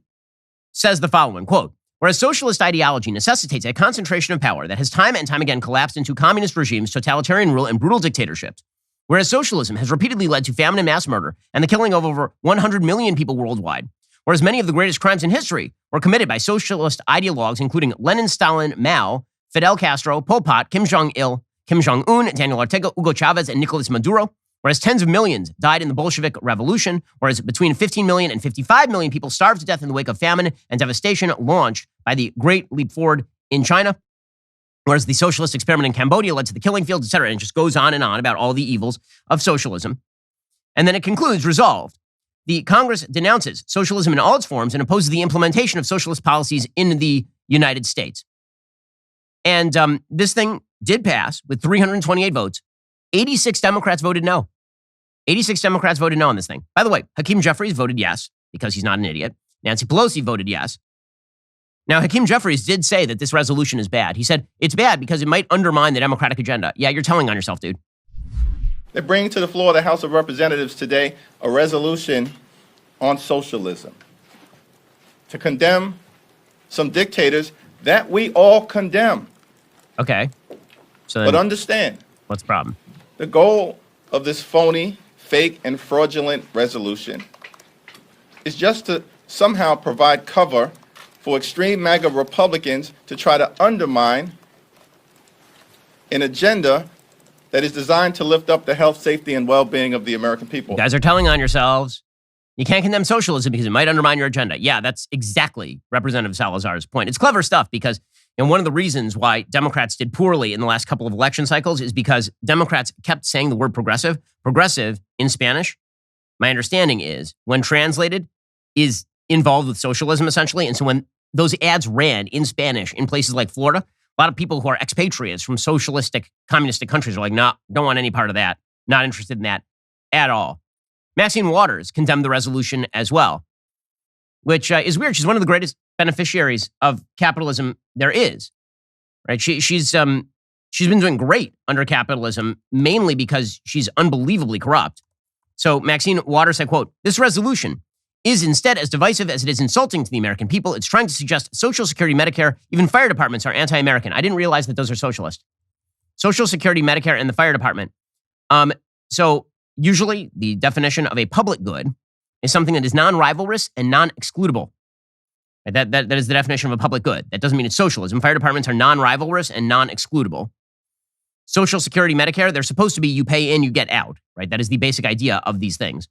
says the following, quote, whereas socialist ideology necessitates a concentration of power that has time and time again collapsed into communist regimes, totalitarian rule, and brutal dictatorships, whereas socialism has repeatedly led to famine and mass murder and the killing of over 100 million people worldwide, whereas many of the greatest crimes in history were committed by socialist ideologues, including Lenin, Stalin, Mao, Fidel Castro, Pol Pot, Kim Jong-il, Kim Jong-un, Daniel Ortega, Hugo Chavez, and Nicolas Maduro, whereas tens of millions died in the Bolshevik Revolution, whereas between 15 million and 55 million people starved to death in the wake of famine and devastation launched by the Great Leap Forward in China, whereas the socialist experiment in Cambodia led to the killing fields, etc. And it just goes on about all the evils of socialism. And then it concludes, resolved. The Congress denounces socialism in all its forms and opposes the implementation of socialist policies in the United States. And this thing did pass with 328 votes. 86 Democrats voted no. 86 Democrats voted no on this thing. By the way, Hakeem Jeffries voted yes because he's not an idiot. Nancy Pelosi voted yes. Now, Hakeem Jeffries did say that this resolution is bad. He said it's bad because it might undermine the Democratic agenda. Yeah, you're telling on yourself, dude. They bring to the floor of the House of Representatives today a resolution on socialism to condemn some dictators that we all condemn. Okay. So But understand, what's the problem? the goal of this phony, fake, and fraudulent resolution is just to somehow provide cover for extreme MAGA Republicans to try to undermine an agenda that is designed to lift up the health, safety, and well-being of the American people. You guys are telling on yourselves. You can't condemn socialism because it might undermine your agenda. Yeah, that's exactly Representative Salazar's point. It's clever stuff because one of the reasons why Democrats did poorly in the last couple of election cycles is because Democrats kept saying the word progressive. Progressive in Spanish, my understanding is, when translated, is involved with socialism, essentially. And so when those ads ran in Spanish in places like Florida, a lot of people who are expatriates from socialistic, communistic countries are like, no, don't want any part of that. Not interested in that at all. Maxine Waters condemned the resolution as well, which is weird. She's one of the greatest beneficiaries of capitalism there is, right? She's been doing great under capitalism, mainly because she's unbelievably corrupt. So Maxine Waters said, quote, "This resolution is instead as divisive as it is insulting to the American people. It's trying to suggest Social Security, Medicare, even fire departments are anti-American." I didn't realize that those are socialist. Social Security, Medicare, and the fire department. So usually the definition of a public good is something that is non-rivalrous and non-excludable. That is the definition of a public good. That doesn't mean it's socialism. Fire departments are non-rivalrous and non-excludable. Social Security, Medicare, they're supposed to be you pay in, you get out, right? That is the basic idea of these things.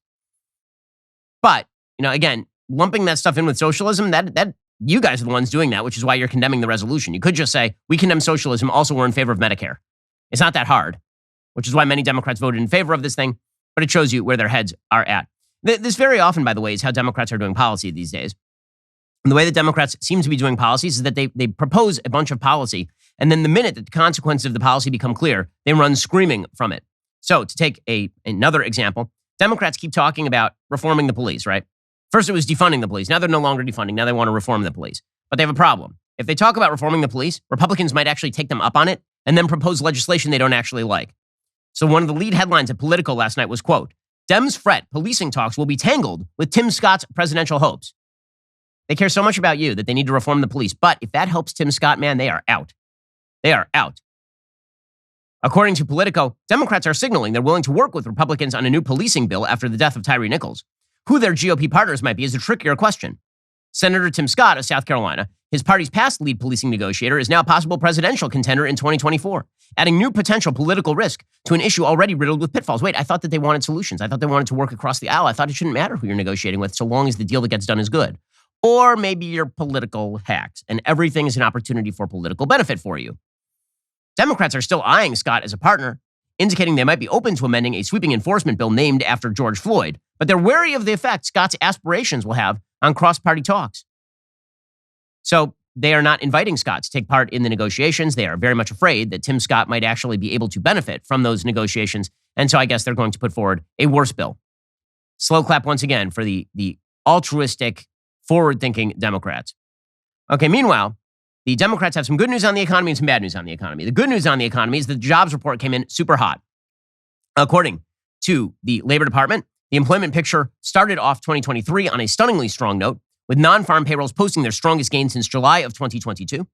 But, again, lumping that stuff in with socialism, that you guys are the ones doing that, which is why you're condemning the resolution. You could just say, we condemn socialism, also we're in favor of Medicare. It's not that hard, which is why many Democrats voted in favor of this thing, but it shows you where their heads are at. This very often, by the way, is how Democrats are doing policy these days. And the way that Democrats seem to be doing policies is that they propose a bunch of policy, and then the minute that the consequences of the policy become clear, they run screaming from it. So to take another example, Democrats keep talking about reforming the police, right? First it was defunding the police. Now they're no longer defunding. Now they want to reform the police. But they have a problem. If they talk about reforming the police, Republicans might actually take them up on it and then propose legislation they don't actually like. So one of the lead headlines at Politico last night was, quote, "Dems fret policing talks will be tangled with Tim Scott's presidential hopes." They care so much about you that they need to reform the police. But if that helps Tim Scott, man, they are out. They are out. According to Politico, Democrats are signaling they're willing to work with Republicans on a new policing bill after the death of Tyree Nichols. Who their GOP partners might be is a trickier question. Senator Tim Scott of South Carolina, his party's past lead policing negotiator, is now a possible presidential contender in 2024, adding new potential political risk to an issue already riddled with pitfalls. Wait, I thought that they wanted solutions. I thought they wanted to work across the aisle. I thought it shouldn't matter who you're negotiating with so long as the deal that gets done is good. Or maybe you're political hacks and everything is an opportunity for political benefit for you. Democrats are still eyeing Scott as a partner, indicating they might be open to amending a sweeping enforcement bill named after George Floyd, but they're wary of the effect Scott's aspirations will have on cross-party talks. So they are not inviting Scott to take part in the negotiations. They are very much afraid that Tim Scott might actually be able to benefit from those negotiations, and so I guess they're going to put forward a worse bill. Slow clap once again for the altruistic, forward-thinking Democrats. Okay, meanwhile, the Democrats have some good news on the economy and some bad news on the economy. The good news on the economy is that the jobs report came in super hot. According to the Labor Department, the employment picture started off 2023 on a stunningly strong note, with non-farm payrolls posting their strongest gain since July of 2022.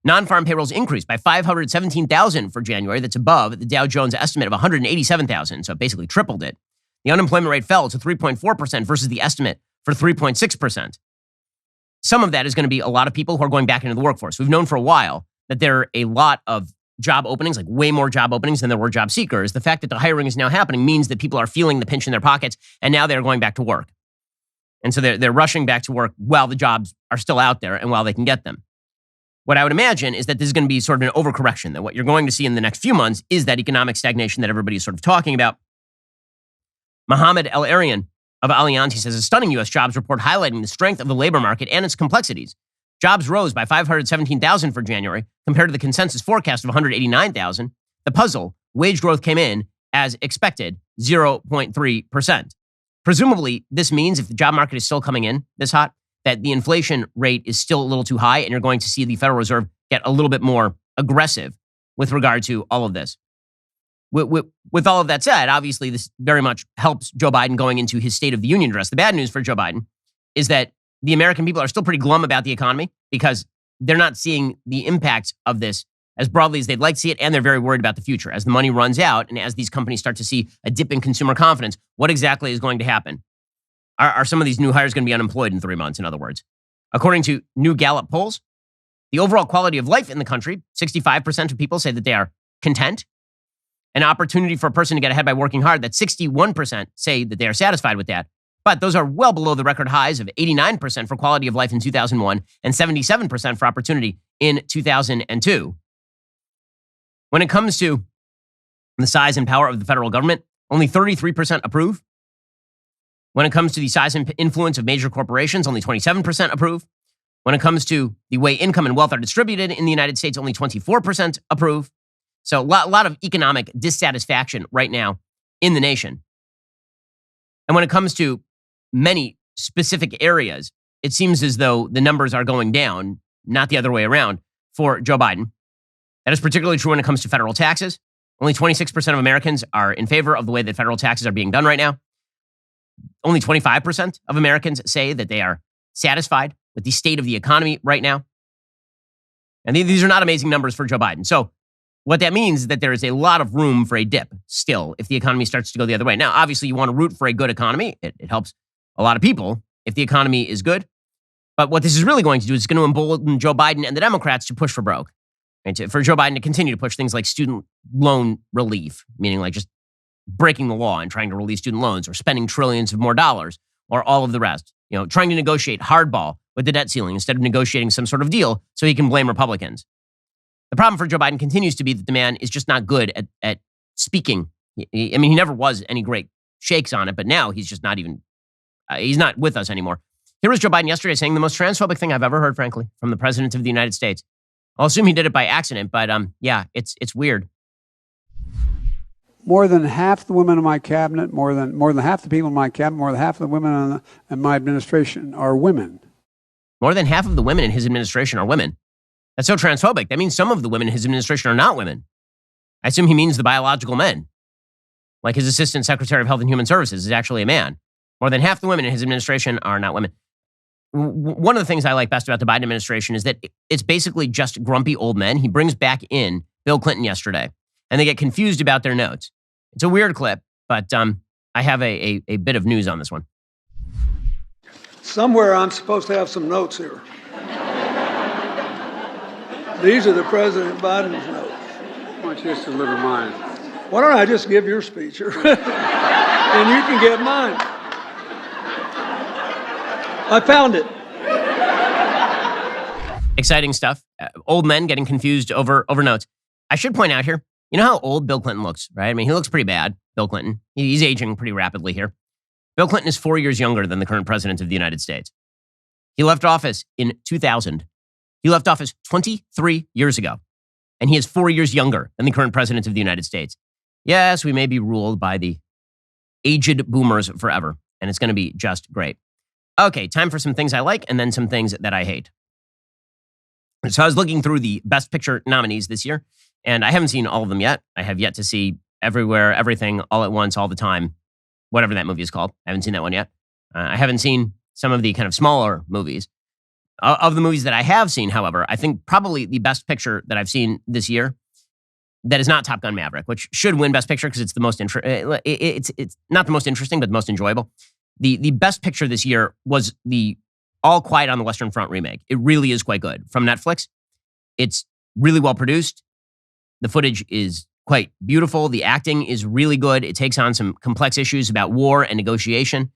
Non-farm payrolls increased by 517,000 for January. That's above the Dow Jones estimate of 187,000, so it basically tripled it. The unemployment rate fell to 3.4% versus the estimate for 3.6%. Some of that is going to be a lot of people who are going back into the workforce. We've known for a while that there are a lot of job openings, like way more job openings than there were job seekers. The fact that the hiring is now happening means that people are feeling the pinch in their pockets, and now they're going back to work. And so they're rushing back to work while the jobs are still out there and while they can get them. What I would imagine is that this is going to be sort of an overcorrection, that what you're going to see in the next few months is that economic stagnation that everybody's sort of talking about. Mohammed El-Arian of Allianz, he says, a stunning U.S. jobs report highlighting the strength of the labor market and its complexities. Jobs rose by 517,000 for January compared to the consensus forecast of 189,000. The puzzle, wage growth came in as expected, 0.3%. Presumably, this means if the job market is still coming in this hot, that the inflation rate is still a little too high, and you're going to see the Federal Reserve get a little bit more aggressive with regard to all of this. With all of that said, obviously, this very much helps Joe Biden going into his State of the Union address. The bad news for Joe Biden is that the American people are still pretty glum about the economy because they're not seeing the impact of this as broadly as they'd like to see it, and they're very worried about the future. As the money runs out and as these companies start to see a dip in consumer confidence, what exactly is going to happen? Are some of these new hires going to be unemployed in 3 months, in other words? According to new Gallup polls, the overall quality of life in the country, 65% of people say that they are content. An opportunity for a person to get ahead by working hard, that 61% say that they are satisfied with that. But those are well below the record highs of 89% for quality of life in 2001 and 77% for opportunity in 2002. When it comes to the size and power of the federal government, only 33% approve. When it comes to the size and influence of major corporations, only 27% approve. When it comes to the way income and wealth are distributed in the United States, only 24% approve. So a lot of economic dissatisfaction right now in the nation. And when it comes to many specific areas, it seems as though the numbers are going down, not the other way around, for Joe Biden. That is particularly true when it comes to federal taxes. Only 26% of Americans are in favor of the way that federal taxes are being done right now. Only 25% of Americans say that they are satisfied with the state of the economy right now. And these are not amazing numbers for Joe Biden. So what that means is that there is a lot of room for a dip still if the economy starts to go the other way. Now, obviously, you want to root for a good economy. It helps a lot of people if the economy is good. But what this is really going to do is it's going to embolden Joe Biden and the Democrats to push for broke. Right? For Joe Biden to continue to push things like student loan relief, meaning like just breaking the law and trying to release student loans or spending trillions of more dollars or all of the rest. You know, trying to negotiate hardball with the debt ceiling instead of negotiating some sort of deal so he can blame Republicans. The problem for Joe Biden continues to be that the man is just not good at speaking. I mean, he never was any great shakes on it, but now he's just not even, he's not with us anymore. Here was Joe Biden yesterday saying the most transphobic thing I've ever heard, frankly, from the president of the United States. I'll assume he did it by accident, but yeah, it's weird. More than half the women in my cabinet, more than half the people in my cabinet, more than half of the women in my administration are women. More than half of the women in his administration are women. That's so transphobic. That means some of the women in his administration are not women. I assume he means the biological men. Like his Assistant Secretary of Health and Human Services is actually a man. More than half the women in his administration are not women. One of the things I like best about the Biden administration is that it's basically just grumpy old men. He brings back in Bill Clinton yesterday, and they get confused about their notes. It's a weird clip, but I have a bit of news on this one. Somewhere I'm supposed to have some notes here. These are the President Biden's notes. Why don't you just deliver mine? Why don't I just give your speech here? And you can give mine. I found it. Exciting stuff. Old men getting confused over notes. I should point out here, you know how old Bill Clinton looks, right? I mean, he looks pretty bad, Bill Clinton. He's aging pretty rapidly here. Bill Clinton is 4 years younger than the current president of the United States. He left office in 2000. He left office 23 years ago, and he is 4 years younger than the current president of the United States. Yes, we may be ruled by the aged boomers forever, and it's going to be just great. Okay, time for some things I like and then some things that I hate. So I was looking through the Best Picture nominees this year, and I haven't seen all of them yet. I have yet to see Everywhere, Everything, All at Once, All the Time, whatever that movie is called. I haven't seen that one yet. I haven't seen some of the kind of smaller movies. Of the movies that I have seen, however, I think probably the best picture that I've seen this year that is not Top Gun Maverick, which should win Best Picture because it's the most it's not the most interesting, but the most enjoyable. The best picture this year was the All Quiet on the Western Front remake. It really is quite good from Netflix. It's really well produced. The footage is quite beautiful. The acting is really good. It takes on some complex issues about war and negotiation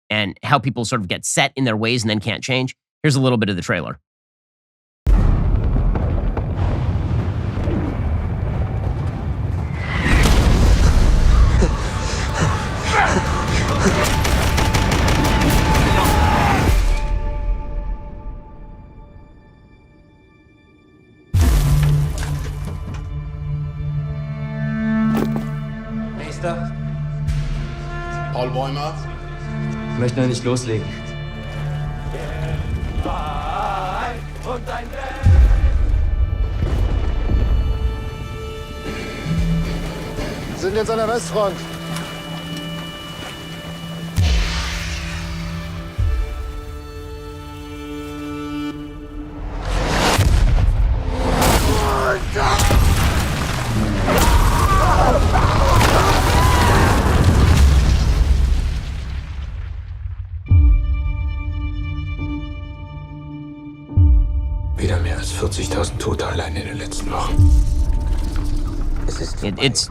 and how people sort of get set in their ways and then can't change. Here's a little bit of the trailer. Heimat? Ich möchte noch nicht loslegen. Wir sind jetzt an der Westfront. Wieder mehr als 40.000 Tote allein in den letzten Wochen. It's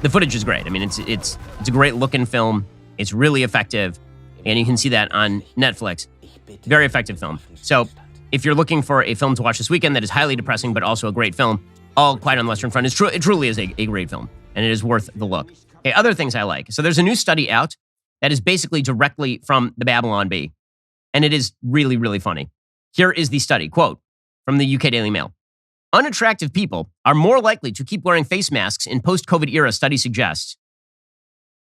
the footage is great. I mean, it's a great looking film. It's really effective, and you can see that on Netflix. Very effective film. So, if you're looking for a film to watch this weekend that is highly depressing but also a great film, All Quiet on the Western Front it truly is a great film, and it is worth the look. Okay, other things I like. So there's a new study out that is basically directly from the Babylon Bee, and it is really, really funny. Here is the study, quote, from the UK Daily Mail. Unattractive people are more likely to keep wearing face masks in post-COVID era, study suggests.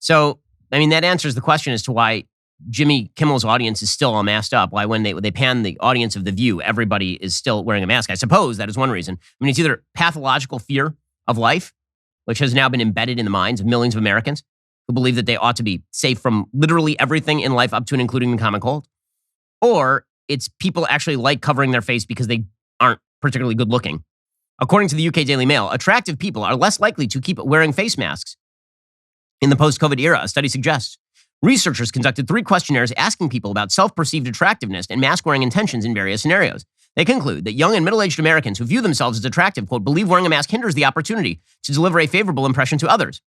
So, I mean, that answers the question as to why Jimmy Kimmel's audience is still all masked up, why when they pan the audience of The View, everybody is still wearing a mask. I suppose that is one reason. I mean, it's either pathological fear of life, which has now been embedded in the minds of millions of Americans who believe that they ought to be safe from literally everything in life up to and including the common cold, or it's people actually like covering their face because they aren't particularly good looking. According to the UK Daily Mail, attractive people are less likely to keep wearing face masks in the post-COVID era, a study suggests. Researchers conducted 3 questionnaires asking people about self-perceived attractiveness and mask-wearing intentions in various scenarios. They conclude that young and middle-aged Americans who view themselves as attractive, quote, believe wearing a mask hinders the opportunity to deliver a favorable impression to others.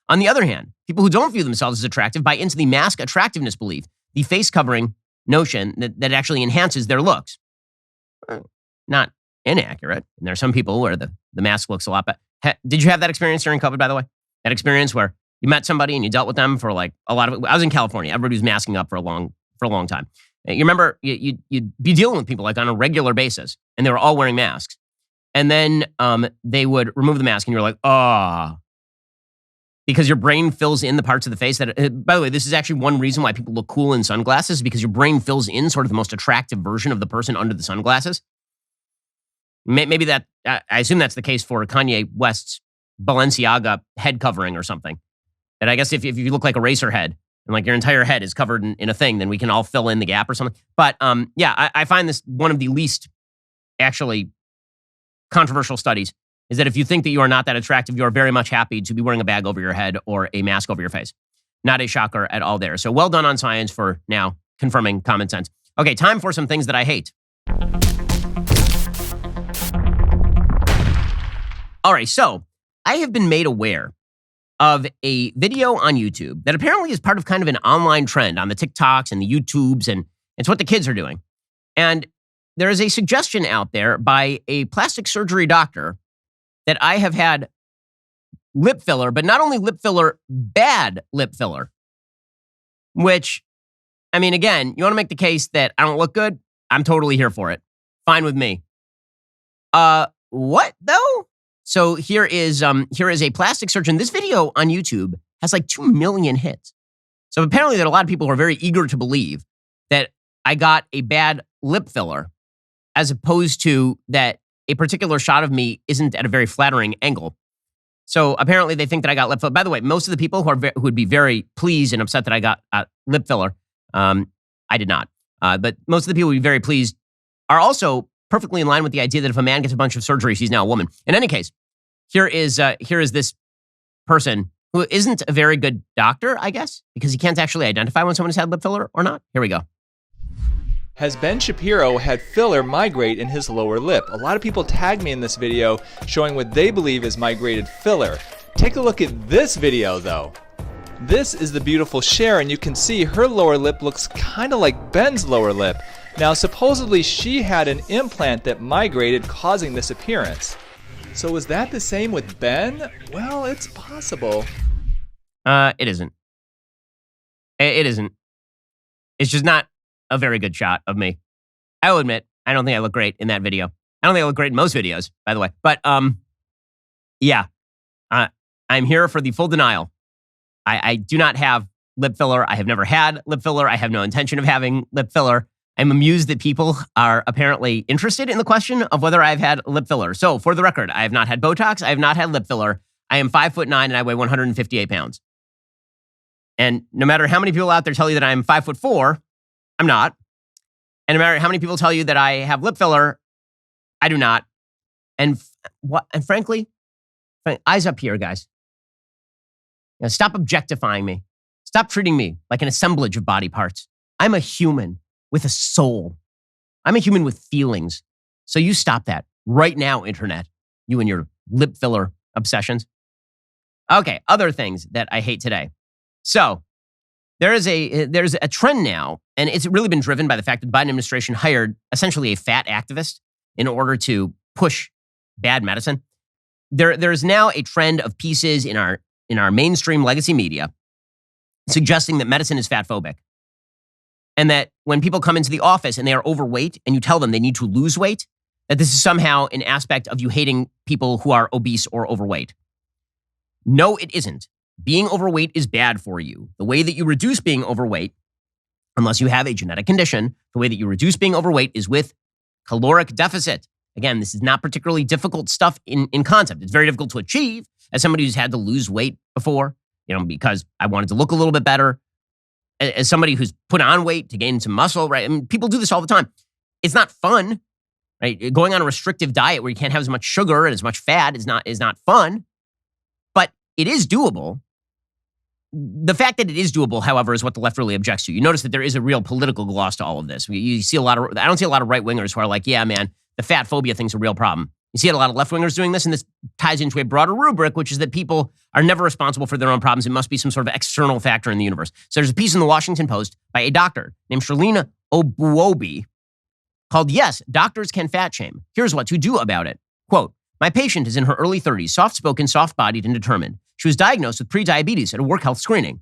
On the other hand, people who don't view themselves as attractive buy into the mask attractiveness belief, the face-covering notion that actually enhances their looks. Not inaccurate. And there are some people where the mask looks a lot better. Did you have that experience during COVID, by the way? That experience where you met somebody and you dealt with them for like a lot of it. I was in California. Everybody was masking up for a long time. You remember you'd be dealing with people like on a regular basis, and they were all wearing masks. And then they would remove the mask, and you're like, because your brain fills in the parts of the face that, by the way, this is actually one reason why people look cool in sunglasses, because your brain fills in sort of the most attractive version of the person under the sunglasses. Maybe that, I assume that's the case for Kanye West's Balenciaga head covering or something. And I guess if you look like a racer head and like your entire head is covered in a thing, then we can all fill in the gap or something. But I find this one of the least actually controversial studies is that if you think that you are not that attractive, you are very much happy to be wearing a bag over your head or a mask over your face. Not a shocker at all there. So well done on science for now confirming common sense. Okay, time for some things that I hate. All right, so I have been made aware of a video on YouTube that apparently is part of kind of an online trend on the TikToks and the YouTubes, and it's what the kids are doing. And there is a suggestion out there by a plastic surgery doctor that I have had lip filler, but not only lip filler, bad lip filler. Which, I mean, again, you want to make the case that I don't look good? I'm totally here for it. Fine with me. What though? So here is a plastic surgeon. This video on YouTube has like 2 million hits. So apparently there are a lot of people who are very eager to believe that I got a bad lip filler, as opposed to that a particular shot of me isn't at a very flattering angle. So apparently they think that I got lip filler. By the way, most of the people who would be very pleased and upset that I got lip filler, I did not. But most of the people who would be very pleased are also perfectly in line with the idea that if a man gets a bunch of surgery, he's now a woman. In any case, here is this person who isn't a very good doctor, I guess, because he can't actually identify when someone has had lip filler or not. Here we go. Has Ben Shapiro had filler migrate in his lower lip? A lot of people tag me in this video showing what they believe is migrated filler. Take a look at this video though. This is the beautiful Cher, and you can see her lower lip looks kind of like Ben's lower lip. Now supposedly she had an implant that migrated, causing this appearance. So is that the same with Ben? Well, it's possible. It isn't. It isn't. It's just not a very good shot of me. I will admit, I don't think I look great in that video. I don't think I look great in most videos, by the way. But yeah, I'm here for the full denial. I do not have lip filler. I have never had lip filler. I have no intention of having lip filler. I'm amused that people are apparently interested in the question of whether I've had lip filler. So, for the record, I have not had Botox. I have not had lip filler. I am 5'9" and I weigh 158 pounds. And no matter how many people out there tell you that I'm 5'4", I'm not. And no matter how many people tell you that I have lip filler, I do not. And frankly, eyes up here, guys. Stop objectifying me. Stop treating me like an assemblage of body parts. I'm a human with a soul. I'm a human with feelings. So you stop that right now, internet. You and your lip filler obsessions. Okay, other things that I hate today. So there's a trend now, and it's really been driven by the fact that the Biden administration hired essentially a fat activist in order to push bad medicine. There's now a trend of pieces in our mainstream legacy media suggesting that medicine is fat phobic. And that when people come into the office and they are overweight and you tell them they need to lose weight, that this is somehow an aspect of you hating people who are obese or overweight. No, it isn't. Being overweight is bad for you. The way that you reduce being overweight, unless you have a genetic condition, the way that you reduce being overweight is with caloric deficit. Again, this is not particularly difficult stuff in concept. It's very difficult to achieve as somebody who's had to lose weight before, because I wanted to look a little bit better. As somebody who's put on weight to gain some muscle, right? I mean, people do this all the time. It's not fun, right? Going on a restrictive diet where you can't have as much sugar and as much fat is not fun, but it is doable. The fact that it is doable, however, is what the left really objects to. You notice that there is a real political gloss to all of this. You see I don't see a lot of right-wingers who are like, yeah, man, the fat phobia thing's a real problem. You see a lot of left-wingers doing this, and this ties into a broader rubric, which is that people are never responsible for their own problems. It must be some sort of external factor in the universe. So there's a piece in the Washington Post by a doctor named Shalina Obuobi called, "Yes, Doctors Can Fat Shame. Here's what to do about it." Quote, "My patient is in her early 30s, soft-spoken, soft-bodied, and determined. She was diagnosed with prediabetes at a work health screening.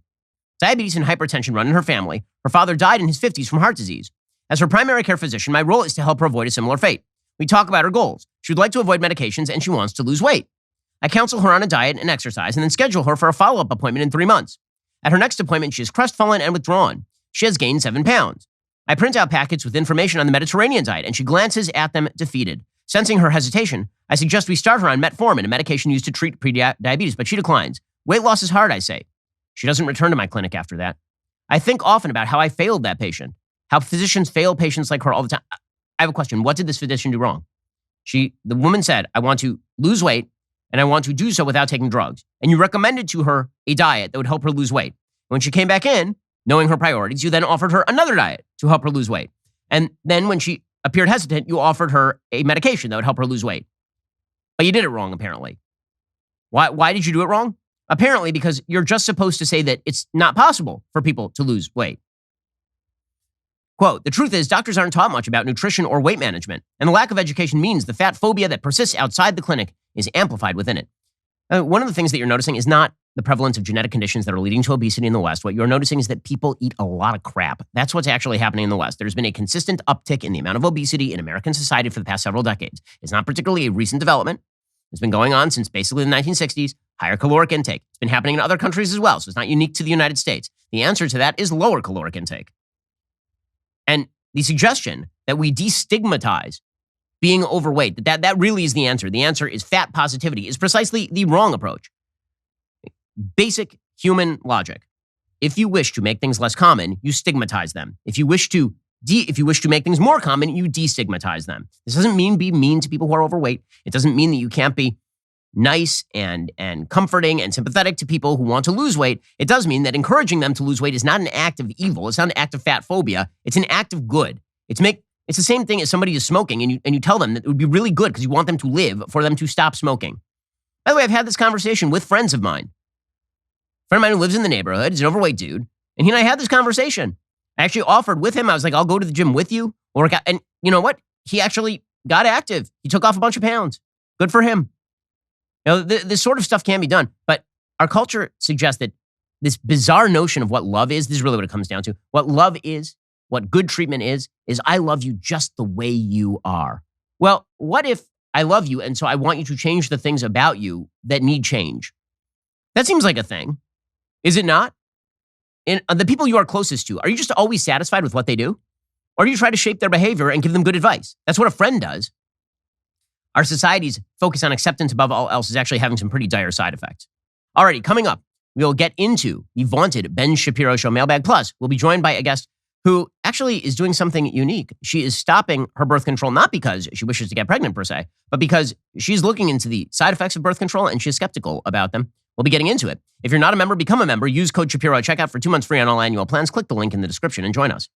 Diabetes and hypertension run in her family. Her father died in his 50s from heart disease. As her primary care physician, my role is to help her avoid a similar fate. We talk about her goals. She would like to avoid medications and she wants to lose weight. I counsel her on a diet and exercise and then schedule her for a follow-up appointment in 3 months. At her next appointment, she is crestfallen and withdrawn. She has gained 7 pounds. I print out packets with information on the Mediterranean diet and she glances at them defeated. Sensing her hesitation, I suggest we start her on metformin, a medication used to treat prediabetes, but she declines. Weight loss is hard, I say. She doesn't return to my clinic after that. I think often about how I failed that patient, how physicians fail patients like her all the time. I have a question. What did this physician do wrong? The woman said, I want to lose weight and I want to do so without taking drugs. And you recommended to her a diet that would help her lose weight. When she came back in, knowing her priorities, you then offered her another diet to help her lose weight. And then when she appeared hesitant, you offered her a medication that would help her lose weight. But you did it wrong, apparently. Why did you do it wrong? Apparently because you're just supposed to say that it's not possible for people to lose weight. Quote, the truth is doctors aren't taught much about nutrition or weight management, and the lack of education means the fat phobia that persists outside the clinic is amplified within it. One of the things that you're noticing is not the prevalence of genetic conditions that are leading to obesity in the West. What you're noticing is that people eat a lot of crap. That's what's actually happening in the West. There's been a consistent uptick in the amount of obesity in American society for the past several decades. It's not particularly a recent development. It's been going on since basically the 1960s. Higher caloric intake. It's been happening in other countries as well, so it's not unique to the United States. The answer to that is lower caloric intake. And the suggestion that we destigmatize being overweight, that really is the answer. The answer is fat positivity, is precisely the wrong approach. Basic human logic. If you wish to make things less common, you stigmatize them. If you wish to make things more common, you destigmatize them. This doesn't mean be mean to people who are overweight. It doesn't mean that you can't be nice and comforting and sympathetic to people who want to lose weight. It does mean that encouraging them to lose weight is not an act of evil. It's not an act of fat phobia. It's an act of good. It's the same thing as somebody is smoking and you tell them that it would be really good because you want them to live for them to stop smoking. By the way, I've had this conversation with friends of mine. A friend of mine who lives in the neighborhood is an overweight dude, and he and I had this conversation. I actually offered with him. I was like, I'll go to the gym with you. We'll work out. And you know what? He actually got active. He took off a bunch of pounds. Good for him. This sort of stuff can be done, but our culture suggests that this bizarre notion of what love is, this is really what it comes down to. What love is, what good treatment is I love you just the way you are. Well, what if I love you and so I want you to change the things about you that need change? That seems like a thing. Is it not? the people you are closest to, are you just always satisfied with what they do? Or do you try to shape their behavior and give them good advice? That's what a friend does. Our society's focus on acceptance above all else is actually having some pretty dire side effects. Alrighty, coming up, we'll get into the vaunted Ben Shapiro Show mailbag. Plus, we'll be joined by a guest who actually is doing something unique. She is stopping her birth control, not because she wishes to get pregnant per se, but because she's looking into the side effects of birth control and she's skeptical about them. We'll be getting into it. If you're not a member, become a member. Use code Shapiro at checkout for 2 months free on all annual plans. Click the link in the description and join us.